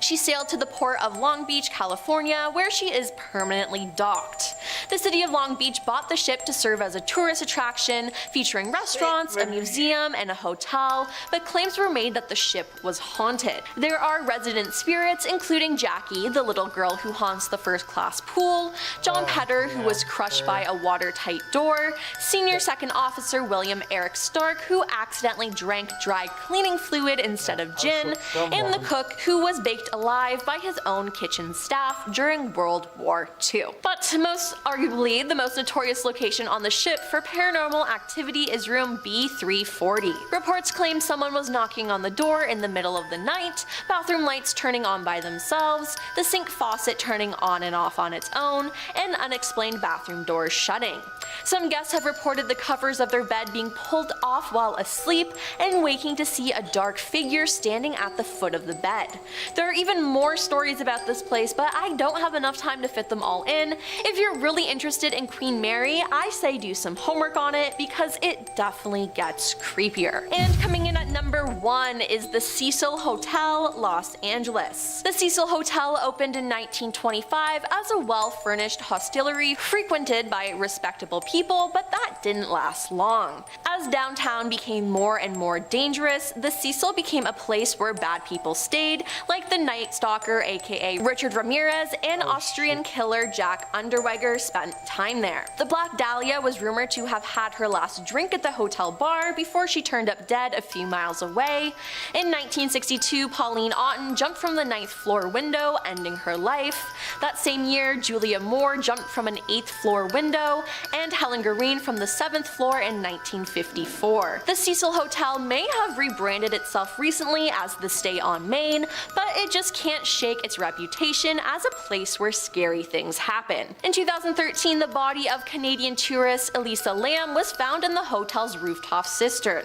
She sailed to the port of Long Beach, California, where she is permanently docked. The city of Long Beach bought the ship to serve as a tourist attraction, featuring restaurants, a museum, and a hotel, but claims were made that the ship was haunted. There are resident spirits, including Jackie, the little girl who haunts the first-class pool, John Petter, who was crushed by a watertight door, Senior Second Officer William Eric Stark, who accidentally drank dry cleaning fluid instead of gin, and the cook, who was baked alive by his own kitchen staff during World War II. But most arguably, the most notorious location on the ship for paranormal activity is room B340. Reports claim someone was knocking on the door in the middle of the night, bathroom lights turning on by themselves, the sink faucet turning on and off on its own, and unexplained bathroom doors shutting. Some guests have reported the covers of their bed being pulled off while asleep and waking to see a dark figure standing at the foot of the bed. There are even more stories about this place, but I don't have enough time to fit them all in. If you're really interested in Queen Mary, I say do some homework on it because it definitely gets creepier. And coming in at number 1 is the Cecil Hotel, Los Angeles. The Cecil Hotel opened in 1925 as a well-furnished hostelry frequented by respectable people, but that didn't last long. As downtown became more and more dangerous, the Cecil became a place where bad people stayed, like the Night Stalker aka Richard Ramirez and Austrian killer Jack Unterweger spent time there. The Black Dahlia was rumored to have had her last drink at the hotel bar before she turned up dead a few miles away. In 1962, Pauline Otten jumped from the 9th floor window, ending her life. That same year, Julia Moore jumped from an 8th floor window, and Helen Green from the 7th floor in 1954. The Cecil Hotel may have rebranded itself recently as the Stay on Main, but it just can't shake its reputation as a place where scary things happen. In 2013, the body of Canadian tourist Elisa Lam was found in the hotel's rooftop cistern.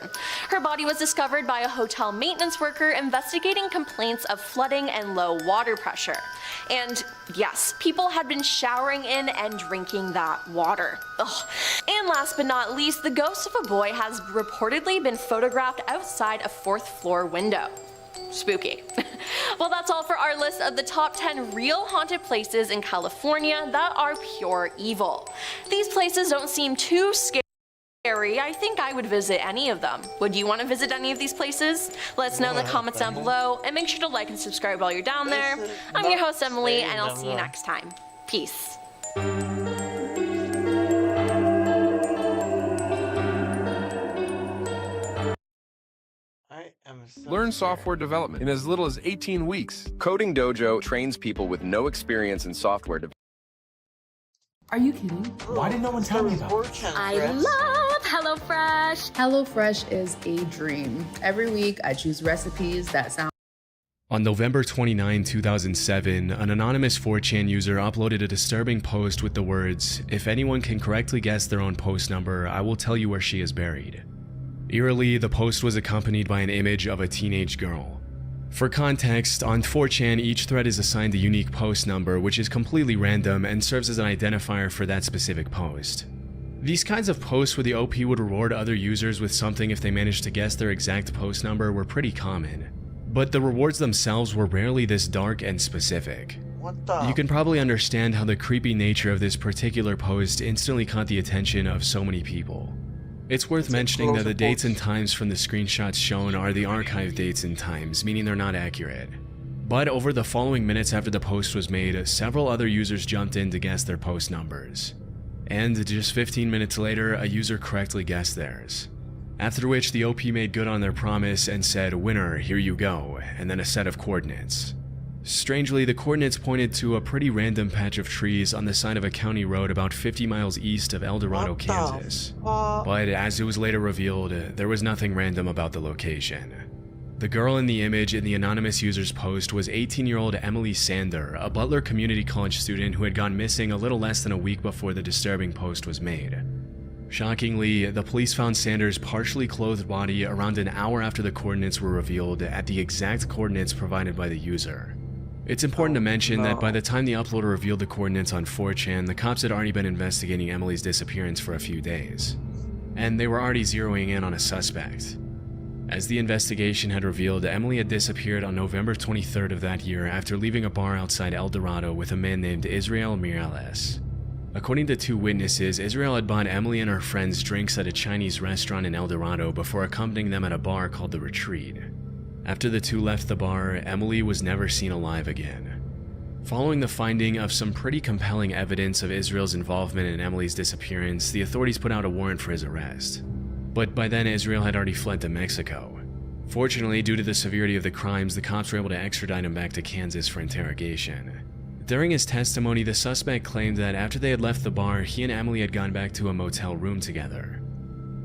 Her body was discovered by a hotel maintenance worker investigating complaints of flooding and low water pressure. And yes, people had been showering in and drinking that water. Ugh. And last but not least, the ghost of a boy has reportedly been photographed outside a 4th floor window. Spooky. Well, that's all for our list of the top 10 real haunted places in California that are pure evil. These places don't seem too scary. I think I would visit any of them. Would you want to visit any of these places? Let us know in the comments down below, and make sure to like and subscribe while you're down there. I'm your host, Emily, and I'll see you next time. Peace. Learn software development in as little as 18 weeks. Coding Dojo trains people with no experience in software development. Are you kidding? Why did no one tell me about it? I love HelloFresh. HelloFresh is a dream. Every week I choose recipes that sound. On November 29, 2007, an anonymous 4chan user uploaded a disturbing post with the words, "If anyone can correctly guess their own post number, I will tell you where she is buried." Eerily, the post was accompanied by an image of a teenage girl. For context, on 4chan, each thread is assigned a unique post number, which is completely random and serves as an identifier for that specific post. These kinds of posts where the OP would reward other users with something if they managed to guess their exact post number were pretty common. But the rewards themselves were rarely this dark and specific. What the? You can probably understand how the creepy nature of this particular post instantly caught the attention of so many people. It's worth mentioning that the dates and times from the screenshots shown are the archive dates and times, meaning they're not accurate. But over the following minutes after the post was made, several other users jumped in to guess their post numbers. And just 15 minutes later, a user correctly guessed theirs. After which, the OP made good on their promise and said, "Winner, here you go," and then a set of coordinates. Strangely, the coordinates pointed to a pretty random patch of trees on the side of a county road about 50 miles east of El Dorado, Kansas. But as it was later revealed, there was nothing random about the location. The girl in the image in the anonymous user's post was 18-year-old Emily Sander, a Butler Community College student who had gone missing a little less than a week before the disturbing post was made. Shockingly, the police found Sanders' partially clothed body around an hour after the coordinates were revealed at the exact coordinates provided by the user. It's important to mention that by the time the uploader revealed the coordinates on 4chan, the cops had already been investigating Emily's disappearance for a few days, and they were already zeroing in on a suspect. As the investigation had revealed, Emily had disappeared on November 23rd of that year after leaving a bar outside El Dorado with a man named Israel Miralles. According to two witnesses, Israel had bought Emily and her friends drinks at a Chinese restaurant in El Dorado before accompanying them at a bar called The Retreat. After the two left the bar, Emily was never seen alive again. Following the finding of some pretty compelling evidence of Israel's involvement in Emily's disappearance, the authorities put out a warrant for his arrest. But by then, Israel had already fled to Mexico. Fortunately, due to the severity of the crimes, the cops were able to extradite him back to Kansas for interrogation. During his testimony, the suspect claimed that after they had left the bar, he and Emily had gone back to a motel room together.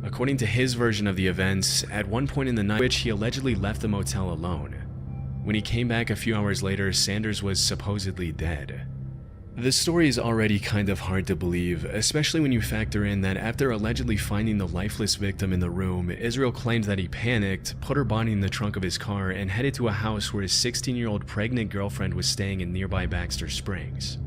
According to his version of the events, at one point in the night, he allegedly left the motel alone. When he came back a few hours later, Sanders was supposedly dead. The story is already kind of hard to believe, especially when you factor in that after allegedly finding the lifeless victim in the room, Israel claimed that he panicked, put her body in the trunk of his car, and headed to a house where his 16-year-old pregnant girlfriend was staying in nearby Baxter Springs.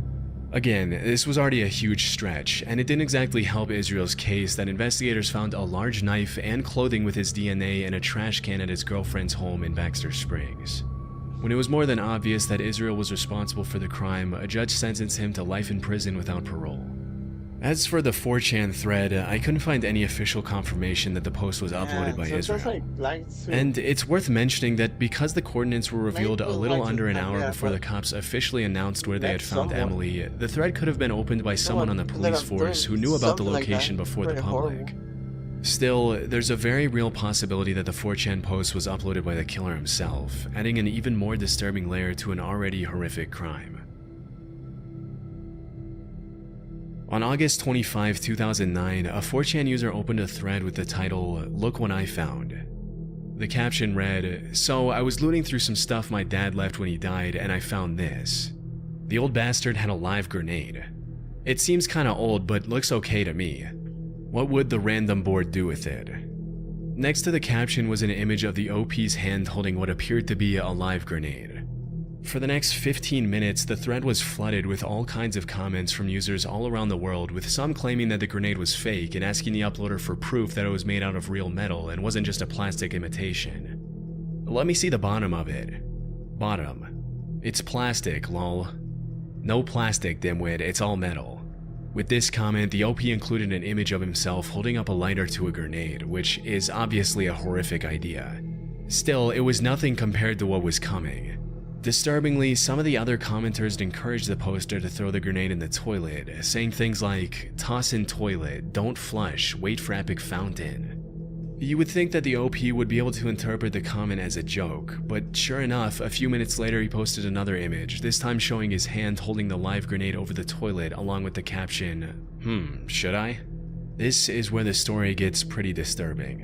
Again, this was already a huge stretch, and it didn't exactly help Israel's case that investigators found a large knife and clothing with his DNA in a trash can at his girlfriend's home in Baxter Springs. When it was more than obvious that Israel was responsible for the crime, a judge sentenced him to life in prison without parole. As for the 4chan thread, I couldn't find any official confirmation that the post was uploaded by Israel. And it's worth mentioning that because the coordinates were revealed a little under an hour before the cops officially announced where they had found Emily, the thread could have been opened by someone on the police force who knew about the location before the public. Still, there's a very real possibility that the 4chan post was uploaded by the killer himself, adding an even more disturbing layer to an already horrific crime. On August 25, 2009, a 4chan user opened a thread with the title, "Look What I Found." The caption read, "So, I was looting through some stuff my dad left when he died, and I found this. The old bastard had a live grenade. It seems kinda old, but looks okay to me. What would the random board do with it?" Next to the caption was an image of the OP's hand holding what appeared to be a live grenade. For the next 15 minutes, the thread was flooded with all kinds of comments from users all around the world, with some claiming that the grenade was fake and asking the uploader for proof that it was made out of real metal and wasn't just a plastic imitation. Let me see the bottom of it. Bottom. It's plastic, lol. No plastic, dimwit, it's all metal. With this comment, the OP included an image of himself holding up a lighter to a grenade, which is obviously a horrific idea. Still, it was nothing compared to what was coming. Disturbingly, some of the other commenters encouraged the poster to throw the grenade in the toilet, saying things like, "Toss in toilet, don't flush, wait for epic fountain." You would think that the OP would be able to interpret the comment as a joke, but sure enough, a few minutes later he posted another image, this time showing his hand holding the live grenade over the toilet along with the caption, should I? This is where the story gets pretty disturbing.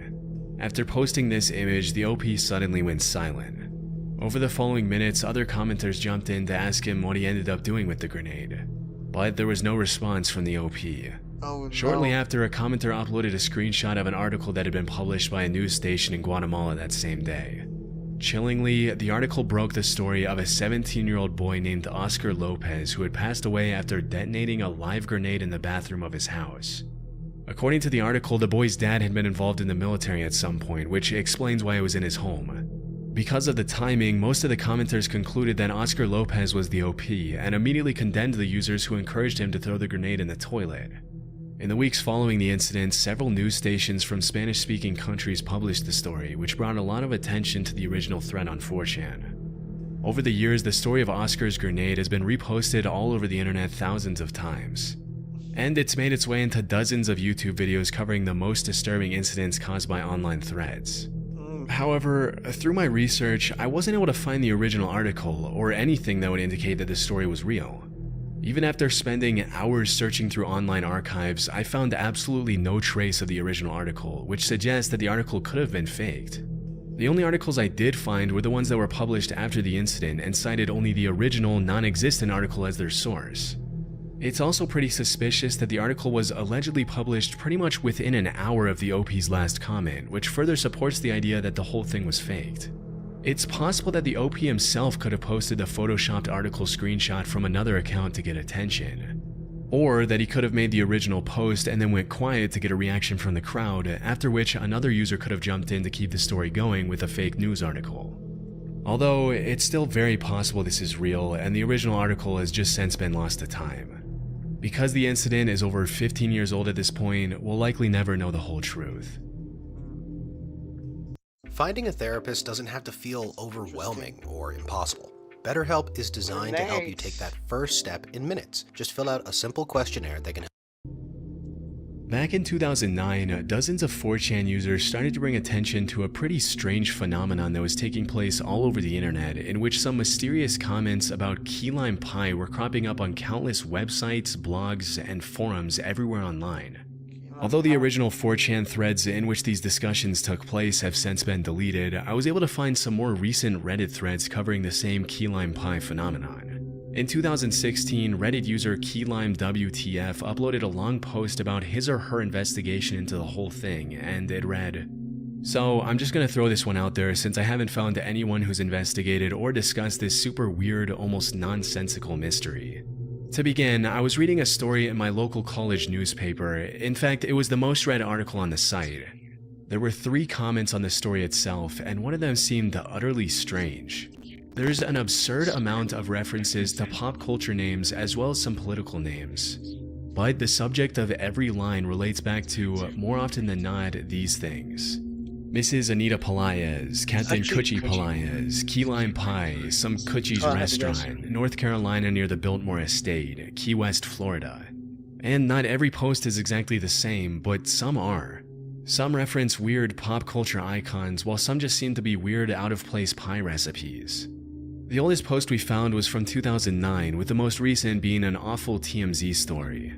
After posting this image, the OP suddenly went silent. Over the following minutes, other commenters jumped in to ask him what he ended up doing with the grenade, but there was no response from the OP. Shortly after, a commenter uploaded a screenshot of an article that had been published by a news station in Guatemala that same day. Chillingly, the article broke the story of a 17-year-old boy named Oscar Lopez who had passed away after detonating a live grenade in the bathroom of his house. According to the article, the boy's dad had been involved in the military at some point, which explains why it was in his home. Because of the timing, most of the commenters concluded that Oscar Lopez was the OP and immediately condemned the users who encouraged him to throw the grenade in the toilet. In the weeks following the incident, several news stations from Spanish-speaking countries published the story, which brought a lot of attention to the original thread on 4chan. Over the years, the story of Oscar's grenade has been reposted all over the internet thousands of times. And it's made its way into dozens of YouTube videos covering the most disturbing incidents caused by online threads. However, through my research, I wasn't able to find the original article or anything that would indicate that the story was real. Even after spending hours searching through online archives, I found absolutely no trace of the original article, which suggests that the article could have been faked. The only articles I did find were the ones that were published after the incident and cited only the original, non-existent article as their source. It's also pretty suspicious that the article was allegedly published pretty much within an hour of the OP's last comment, which further supports the idea that the whole thing was faked. It's possible that the OP himself could have posted the photoshopped article screenshot from another account to get attention. Or that he could have made the original post and then went quiet to get a reaction from the crowd, after which another user could have jumped in to keep the story going with a fake news article. Although, it's still very possible this is real and the original article has just since been lost to time. Because the incident is over 15 years old at this point, we'll likely never know the whole truth. Finding a therapist doesn't have to feel overwhelming or impossible. BetterHelp is designed to help you take that first step in minutes. Just fill out a simple questionnaire that can help. Back in 2009, dozens of 4chan users started to bring attention to a pretty strange phenomenon that was taking place all over the internet, in which some mysterious comments about key lime pie were cropping up on countless websites, blogs, and forums everywhere online. Although the original 4chan threads in which these discussions took place have since been deleted, I was able to find some more recent Reddit threads covering the same key lime pie phenomenon. In 2016, Reddit user KeyLimeWTF uploaded a long post about his or her investigation into the whole thing, and it read, "So I'm just gonna throw this one out there since I haven't found anyone who's investigated or discussed this super weird, almost nonsensical mystery. To begin, I was reading a story in my local college newspaper. In fact, it was the most read article on the site. There were 3 comments on the story itself, and one of them seemed utterly strange. There's an absurd amount of references to pop culture names as well as some political names. But the subject of every line relates back to, more often than not, these things. Mrs. Anita Pelaez, Captain Coochie Pelaez, Key Lime Pie, some Coochie's restaurant, North Carolina near the Biltmore Estate, Key West, Florida. And not every post is exactly the same, but some are. Some reference weird pop culture icons, while some just seem to be weird out-of-place pie recipes. The oldest post we found was from 2009, with the most recent being an awful TMZ story.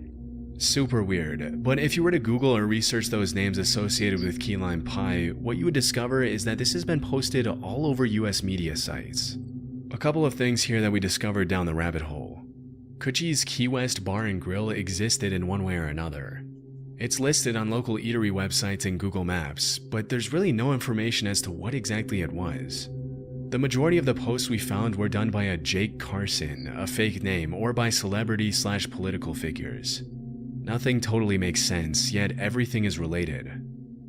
Super weird, but if you were to Google or research those names associated with key lime pie, what you would discover is that this has been posted all over US media sites. A couple of things here that we discovered down the rabbit hole. Coochie's Key West Bar and Grill existed in one way or another. It's listed on local eatery websites and Google Maps, but there's really no information as to what exactly it was. The majority of the posts we found were done by a Jake Carson, a fake name, or by celebrity/political figures. Nothing totally makes sense, yet everything is related.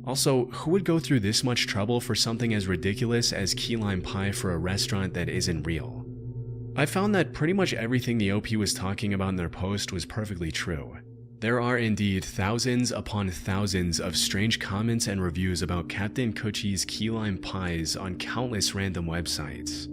Also, who would go through this much trouble for something as ridiculous as key lime pie for a restaurant that isn't real? I found that pretty much everything the OP was talking about in their post was perfectly true. There are indeed thousands upon thousands of strange comments and reviews about Captain Coochie's key lime pies on countless random websites.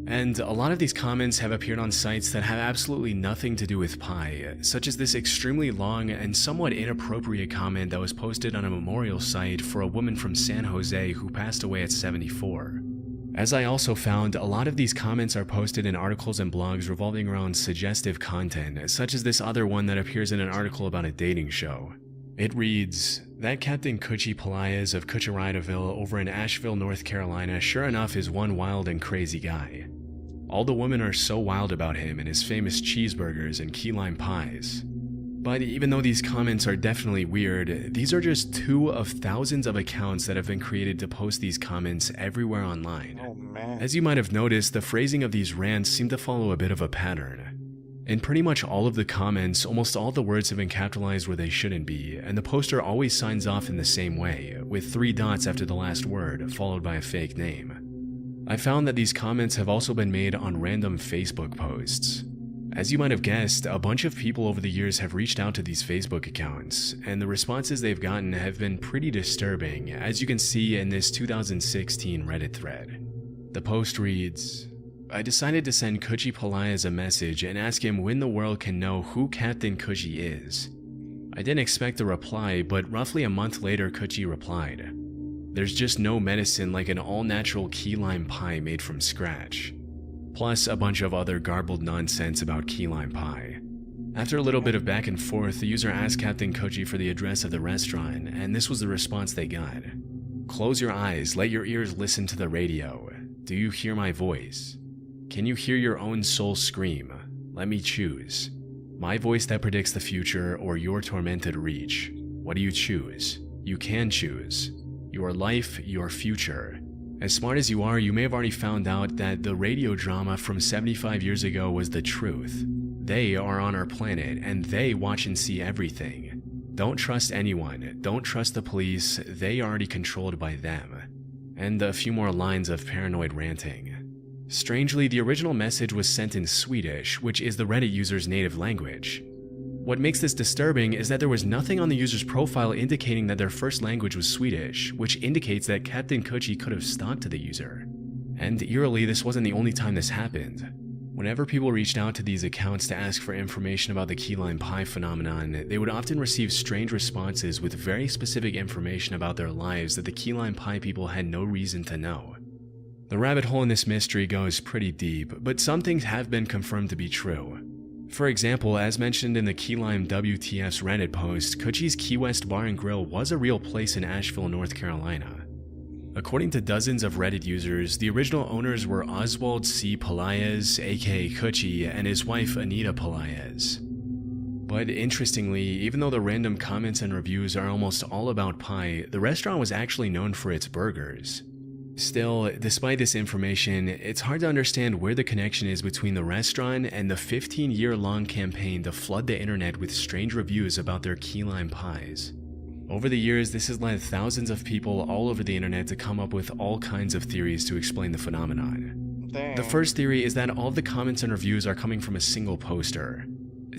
And a lot of these comments have appeared on sites that have absolutely nothing to do with pie, such as this extremely long and somewhat inappropriate comment that was posted on a memorial site for a woman from San Jose who passed away at 74. As I also found, a lot of these comments are posted in articles and blogs revolving around suggestive content, such as this other one that appears in an article about a dating show. It reads, "That Captain Coochie Pelaez of Coochieridaville over in Asheville, North Carolina sure enough is one wild and crazy guy. All the women are so wild about him and his famous cheeseburgers and key lime pies." But even though these comments are definitely weird, these are just 2 of thousands of accounts that have been created to post these comments everywhere online. As you might have noticed, the phrasing of these rants seem to follow a bit of a pattern. In pretty much all of the comments, almost all the words have been capitalized where they shouldn't be, and the poster always signs off in the same way, with 3 dots after the last word, followed by a fake name. I found that these comments have also been made on random Facebook posts. As you might have guessed, a bunch of people over the years have reached out to these Facebook accounts, and the responses they've gotten have been pretty disturbing, as you can see in this 2016 Reddit thread. The post reads, I decided to send Kuchi Pelaez a message and ask him when the world can know who Captain Kuchi is. I didn't expect a reply, but roughly a month later Kuchi replied, There's just no medicine like an all-natural key lime pie made from scratch. Plus a bunch of other garbled nonsense about key lime pie. After a little bit of back and forth, the user asked Captain Kuchi for the address of the restaurant, and this was the response they got. Close your eyes, let your ears listen to the radio. Do you hear my voice? Can you hear your own soul scream? Let me choose. My voice that predicts the future or your tormented reach. What do you choose? You can choose. Your life, your future. As smart as you are, you may have already found out that the radio drama from 75 years ago was the truth. They are on our planet, and they watch and see everything. Don't trust anyone. Don't trust the police. They are already controlled by them. And a few more lines of paranoid ranting. Strangely, the original message was sent in Swedish, which is the Reddit user's native language. What makes this disturbing is that there was nothing on the user's profile indicating that their first language was Swedish, which indicates that Captain Kuchi could have stalked the user. And eerily, this wasn't the only time this happened. Whenever people reached out to these accounts to ask for information about the key lime pie phenomenon, they would often receive strange responses with very specific information about their lives that the key lime pie people had no reason to know. The rabbit hole in this mystery goes pretty deep, but some things have been confirmed to be true. For example, as mentioned in the Key Lime WTF's Reddit post, Kuchi's Key West Bar and Grill was a real place in Asheville, North Carolina. According to dozens of Reddit users, the original owners were Oswald C. Pelaez, aka Kuchi, and his wife Anita Pelaez. But interestingly, even though the random comments and reviews are almost all about pie, the restaurant was actually known for its burgers. Still, despite this information, it's hard to understand where the connection is between the restaurant and the 15-year-long campaign to flood the internet with strange reviews about their key lime pies. Over the years, this has led thousands of people all over the internet to come up with all kinds of theories to explain the phenomenon. The first theory is that all the comments and reviews are coming from a single poster.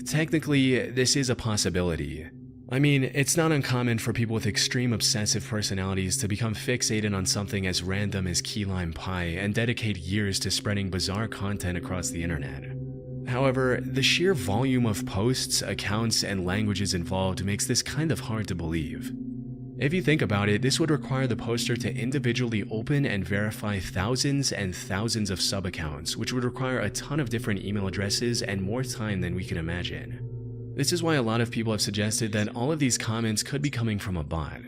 Technically, this is a possibility. I mean, it's not uncommon for people with extreme obsessive personalities to become fixated on something as random as key lime pie and dedicate years to spreading bizarre content across the internet. However, the sheer volume of posts, accounts, and languages involved makes this kind of hard to believe. If you think about it, this would require the poster to individually open and verify thousands and thousands of sub-accounts, which would require a ton of different email addresses and more time than we can imagine. This is why a lot of people have suggested that all of these comments could be coming from a bot.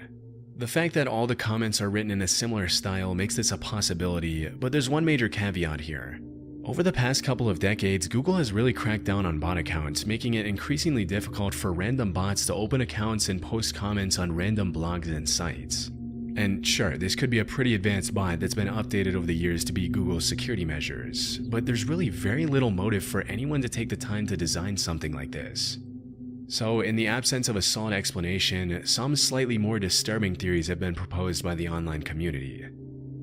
The fact that all the comments are written in a similar style makes this a possibility, but there's one major caveat here. Over the past couple of decades, Google has really cracked down on bot accounts, making it increasingly difficult for random bots to open accounts and post comments on random blogs and sites. And sure, this could be a pretty advanced bot that's been updated over the years to beat Google's security measures, but there's really very little motive for anyone to take the time to design something like this. So, in the absence of a solid explanation, some slightly more disturbing theories have been proposed by the online community.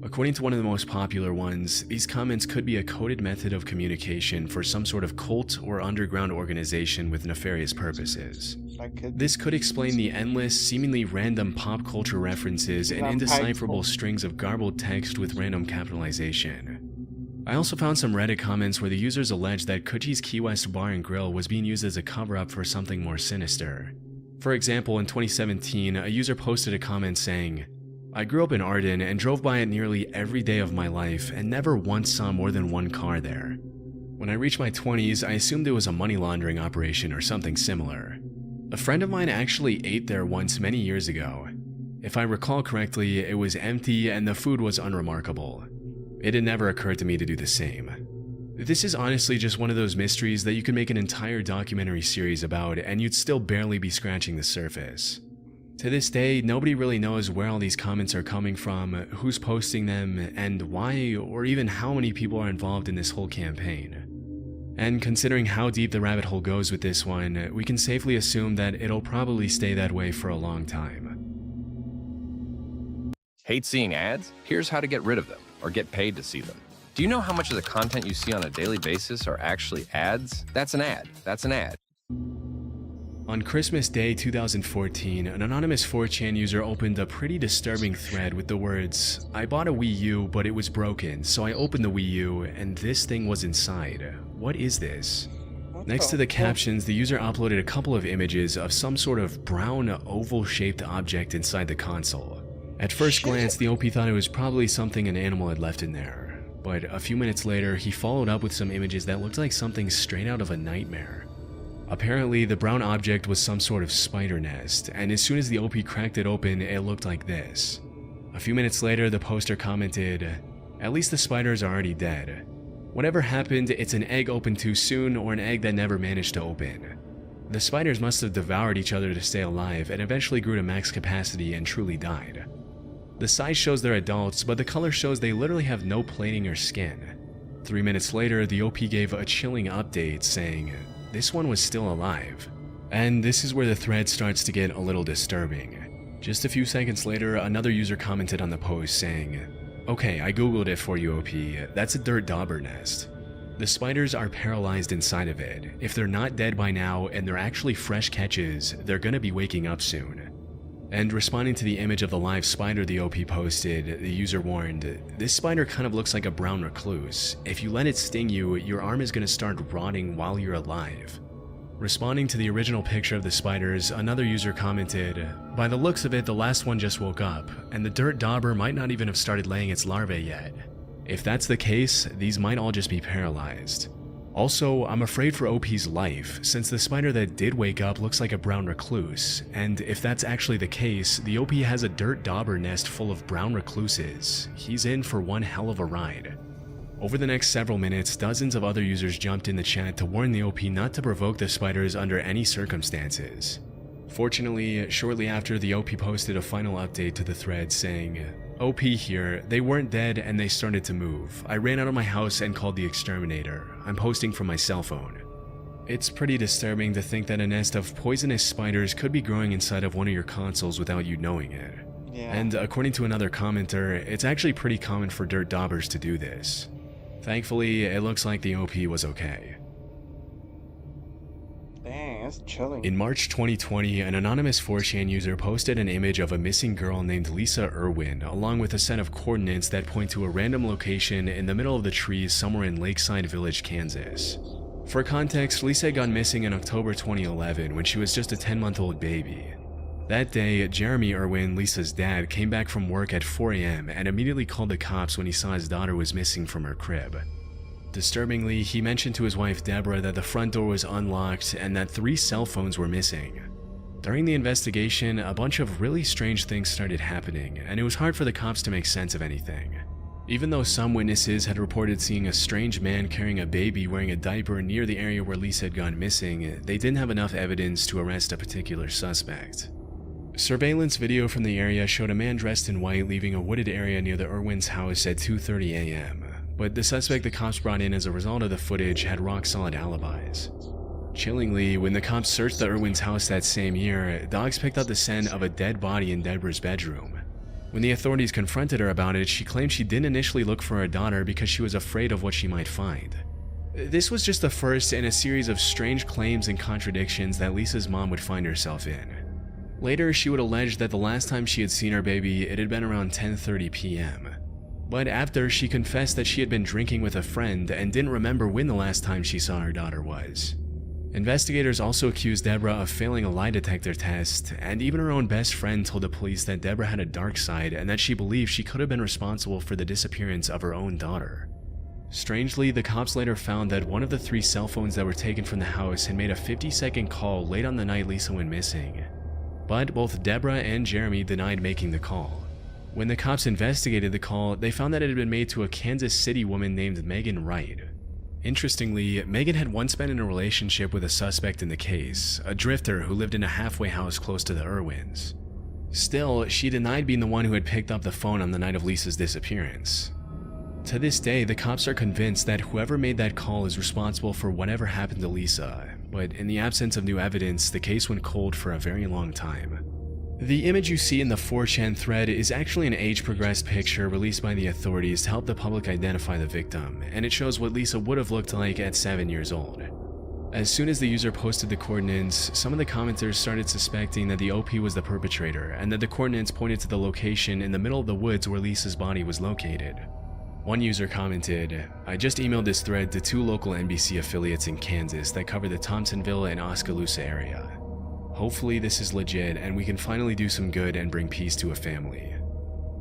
According to one of the most popular ones, these comments could be a coded method of communication for some sort of cult or underground organization with nefarious purposes. This could explain the endless, seemingly random pop culture references and indecipherable strings of garbled text with random capitalization. I also found some Reddit comments where the users alleged that Kuchi's Key West Bar and Grill was being used as a cover-up for something more sinister. For example, in 2017, a user posted a comment saying, I grew up in Arden and drove by it nearly every day of my life and never once saw more than one car there. When I reached my 20s, I assumed it was a money laundering operation or something similar. A friend of mine actually ate there once many years ago. If I recall correctly, it was empty and the food was unremarkable. It had never occurred to me to do the same. This is honestly just one of those mysteries that you could make an entire documentary series about and you'd still barely be scratching the surface. To this day, nobody really knows where all these comments are coming from, who's posting them, and why or even how many people are involved in this whole campaign. And considering how deep the rabbit hole goes with this one, we can safely assume that it'll probably stay that way for a long time. Hate seeing ads? Here's how to get rid of them, or get paid to see them. Do you know how much of the content you see on a daily basis are actually ads? That's an ad. That's an ad. On Christmas Day 2014, an anonymous 4chan user opened a pretty disturbing thread with the words, "I bought a Wii U, but it was broken, so I opened the Wii U, and this thing was inside. What is this?" Next to the captions, the user uploaded a couple of images of some sort of brown, oval-shaped object inside the console. At first glance, the OP thought it was probably something an animal had left in there. But a few minutes later, he followed up with some images that looked like something straight out of a nightmare. Apparently, the brown object was some sort of spider nest, and as soon as the OP cracked it open, it looked like this. A few minutes later, the poster commented, "At least the spiders are already dead. Whatever happened, it's an egg opened too soon or an egg that never managed to open. The spiders must have devoured each other to stay alive and eventually grew to max capacity and truly died. The size shows they're adults, but the color shows they literally have no plating or skin." 3 minutes later, the OP gave a chilling update saying, "This one was still alive." And this is where the thread starts to get a little disturbing. Just a few seconds later, another user commented on the post saying, "Okay, I googled it for you, OP. That's a dirt dauber nest. The spiders are paralyzed inside of it. If they're not dead by now and they're actually fresh catches, they're gonna be waking up soon." And responding to the image of the live spider the OP posted, the user warned, "This spider kind of looks like a brown recluse. If you let it sting you, your arm is gonna start rotting while you're alive." Responding to the original picture of the spiders, another user commented, "By the looks of it, the last one just woke up, and the dirt dauber might not even have started laying its larvae yet. If that's the case, these might all just be paralyzed. Also, I'm afraid for OP's life, since the spider that did wake up looks like a brown recluse, and if that's actually the case, the OP has a dirt dauber nest full of brown recluses. He's in for one hell of a ride." Over the next several minutes, dozens of other users jumped in the chat to warn the OP not to provoke the spiders under any circumstances. Fortunately, shortly after, the OP posted a final update to the thread saying, "OP here, they weren't dead and they started to move. I ran out of my house and called the exterminator. I'm posting from my cell phone." It's pretty disturbing to think that a nest of poisonous spiders could be growing inside of one of your consoles without you knowing it. Yeah. And according to another commenter, it's actually pretty common for dirt daubers to do this. Thankfully, it looks like the OP was okay. Dang, that's chilling. In March 2020, an anonymous 4chan user posted an image of a missing girl named Lisa Irwin, along with a set of coordinates that point to a random location in the middle of the trees somewhere in Lakeside Village, Kansas. For context, Lisa had gone missing in October 2011 when she was just a 10-month-old baby. That day, Jeremy Irwin, Lisa's dad, came back from work at 4 a.m. and immediately called the cops when he saw his daughter was missing from her crib. Disturbingly, he mentioned to his wife Deborah that the front door was unlocked and that 3 cell phones were missing. During the investigation, a bunch of really strange things started happening, and it was hard for the cops to make sense of anything. Even though some witnesses had reported seeing a strange man carrying a baby wearing a diaper near the area where Lisa had gone missing, they didn't have enough evidence to arrest a particular suspect. Surveillance video from the area showed a man dressed in white leaving a wooded area near the Irwin's house at 2:30 a.m., but the suspect the cops brought in as a result of the footage had rock-solid alibis. Chillingly, when the cops searched the Irwin's house that same year, dogs picked up the scent of a dead body in Deborah's bedroom. When the authorities confronted her about it, she claimed she didn't initially look for her daughter because she was afraid of what she might find. This was just the first in a series of strange claims and contradictions that Lisa's mom would find herself in. Later, she would allege that the last time she had seen her baby, it had been around 10:30 p.m. But after, she confessed that she had been drinking with a friend and didn't remember when the last time she saw her daughter was. Investigators also accused Deborah of failing a lie detector test, and even her own best friend told the police that Deborah had a dark side and that she believed she could have been responsible for the disappearance of her own daughter. Strangely, the cops later found that one of the 3 cell phones that were taken from the house had made a 50-second call late on the night Lisa went missing. But both Deborah and Jeremy denied making the call. When the cops investigated the call, they found that it had been made to a Kansas City woman named Megan Wright. Interestingly, Megan had once been in a relationship with a suspect in the case, a drifter who lived in a halfway house close to the Irwins. Still, she denied being the one who had picked up the phone on the night of Lisa's disappearance. To this day, the cops are convinced that whoever made that call is responsible for whatever happened to Lisa, but in the absence of new evidence, the case went cold for a very long time. The image you see in the 4chan thread is actually an age-progressed picture released by the authorities to help the public identify the victim, and it shows what Lisa would have looked like at 7 years old. As soon as the user posted the coordinates, some of the commenters started suspecting that the OP was the perpetrator, and that the coordinates pointed to the location in the middle of the woods where Lisa's body was located. One user commented, "I just emailed this thread to 2 local NBC affiliates in Kansas that cover the Thompsonville and Oskaloosa area. Hopefully this is legit and we can finally do some good and bring peace to a family."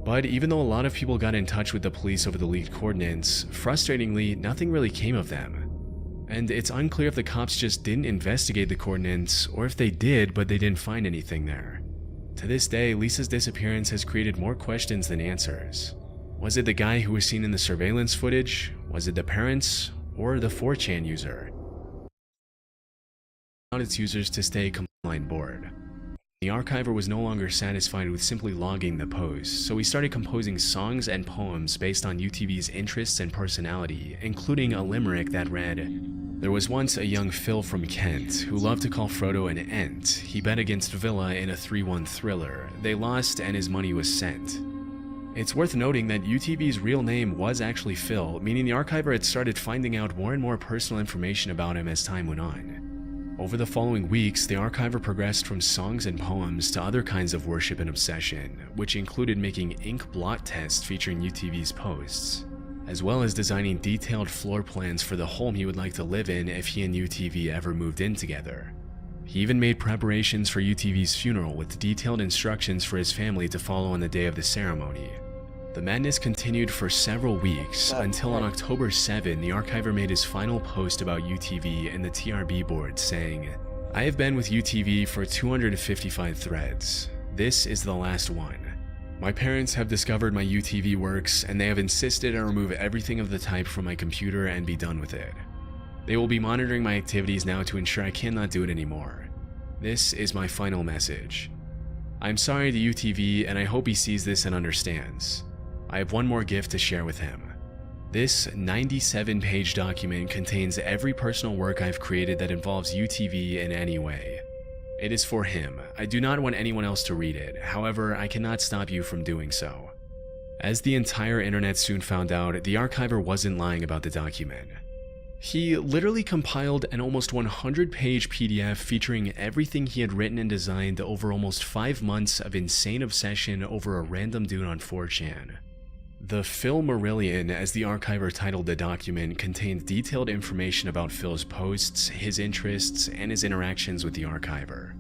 But even though a lot of people got in touch with the police over the leaked coordinates, frustratingly, nothing really came of them. And it's unclear if the cops just didn't investigate the coordinates, or if they did but they didn't find anything there. To this day, Lisa's disappearance has created more questions than answers. Was it the guy who was seen in the surveillance footage? Was it the parents? Or the 4chan user? Allowed its users to stay compliant board. The archiver was no longer satisfied with simply logging the posts, so he started composing songs and poems based on UTV's interests and personality, including a limerick that read, "There was once a young Phil from Kent who loved to call Frodo an ent. He bet against Villa in a 3-1 thriller. They lost and his money was sent." It's worth noting that UTV's real name was actually Phil, meaning the archiver had started finding out more and more personal information about him as time went on. Over the following weeks, the archiver progressed from songs and poems to other kinds of worship and obsession, which included making ink blot tests featuring UTV's posts, as well as designing detailed floor plans for the home he would like to live in if he and UTV ever moved in together. He even made preparations for UTV's funeral with detailed instructions for his family to follow on the day of the ceremony. The madness continued for several weeks until on October 7, the archiver made his final post about UTV in the TRB board saying, "I have been with UTV for 255 threads. This is the last one. My parents have discovered my UTV works and they have insisted I remove everything of the type from my computer and be done with it. They will be monitoring my activities now to ensure I cannot do it anymore. This is my final message. I'm sorry to UTV and I hope he sees this and understands. I have one more gift to share with him. This 97-page document contains every personal work I've created that involves UTV in any way. It is for him. I do not want anyone else to read it. However, I cannot stop you from doing so." As the entire internet soon found out, the archiver wasn't lying about the document. He literally compiled an almost 100-page PDF featuring everything he had written and designed over almost 5 months of insane obsession over a random dude on 4chan. The Phil Marillion, as the archiver titled the document, contained detailed information about Phil's posts, his interests, and his interactions with the archiver.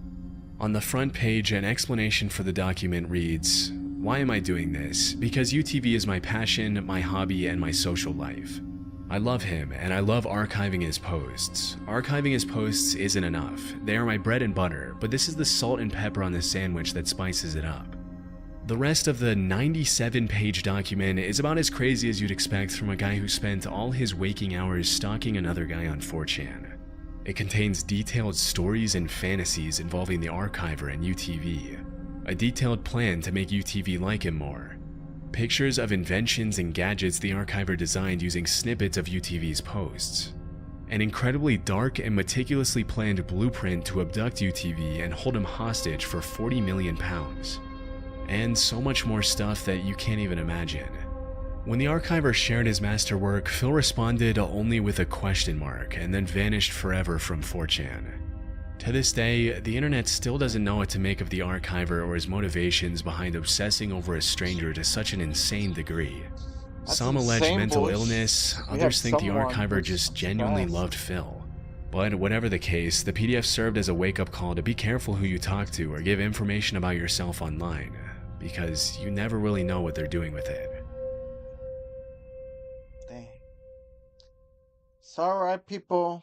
On the front page, an explanation for the document reads, "Why am I doing this? Because UTV is my passion, my hobby, and my social life. I love him, and I love archiving his posts. Archiving his posts isn't enough. They are my bread and butter, but this is the salt and pepper on the sandwich that spices it up." The rest of the 97-page document is about as crazy as you'd expect from a guy who spent all his waking hours stalking another guy on 4chan. It contains detailed stories and fantasies involving the archiver and UTV, a detailed plan to make UTV like him more, pictures of inventions and gadgets the archiver designed using snippets of UTV's posts, an incredibly dark and meticulously planned blueprint to abduct UTV and hold him hostage for £40 million. And so much more stuff that you can't even imagine. When the archiver shared his masterwork, Phil responded only with a question mark and then vanished forever from 4chan. To this day, the internet still doesn't know what to make of the archiver or his motivations behind obsessing over a stranger to such an insane degree. Some allege mental illness, others think the archiver just genuinely loved Phil. But whatever the case, the PDF served as a wake-up call to be careful who you talk to or give information about yourself online, because you never really know what they're doing with it. Dang. It's alright, people.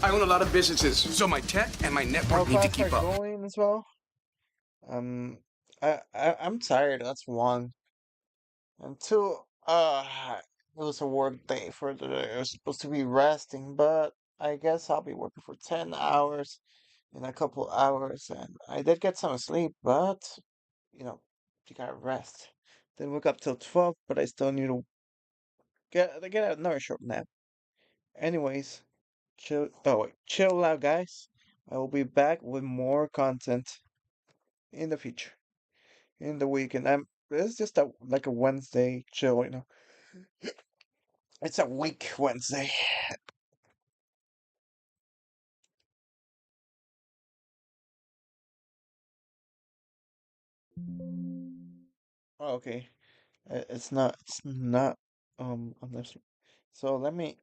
I own a lot of businesses, so my tech and my network need to keep up. Going as well. I'm tired. That's one. And two, it was a work day for today. I was supposed to be resting, but I guess I'll be working for 10 hours in a couple hours, and I did get some sleep, but you gotta rest. Didn't wake up till 12, but I still need to get another short nap. Anyways, chill out, guys. I will be back with more content. in the future, in the weekend. It's just like a Wednesday chill, you know. It's a week Wednesday. Oh, okay. It's not. It's not. Unless. So let me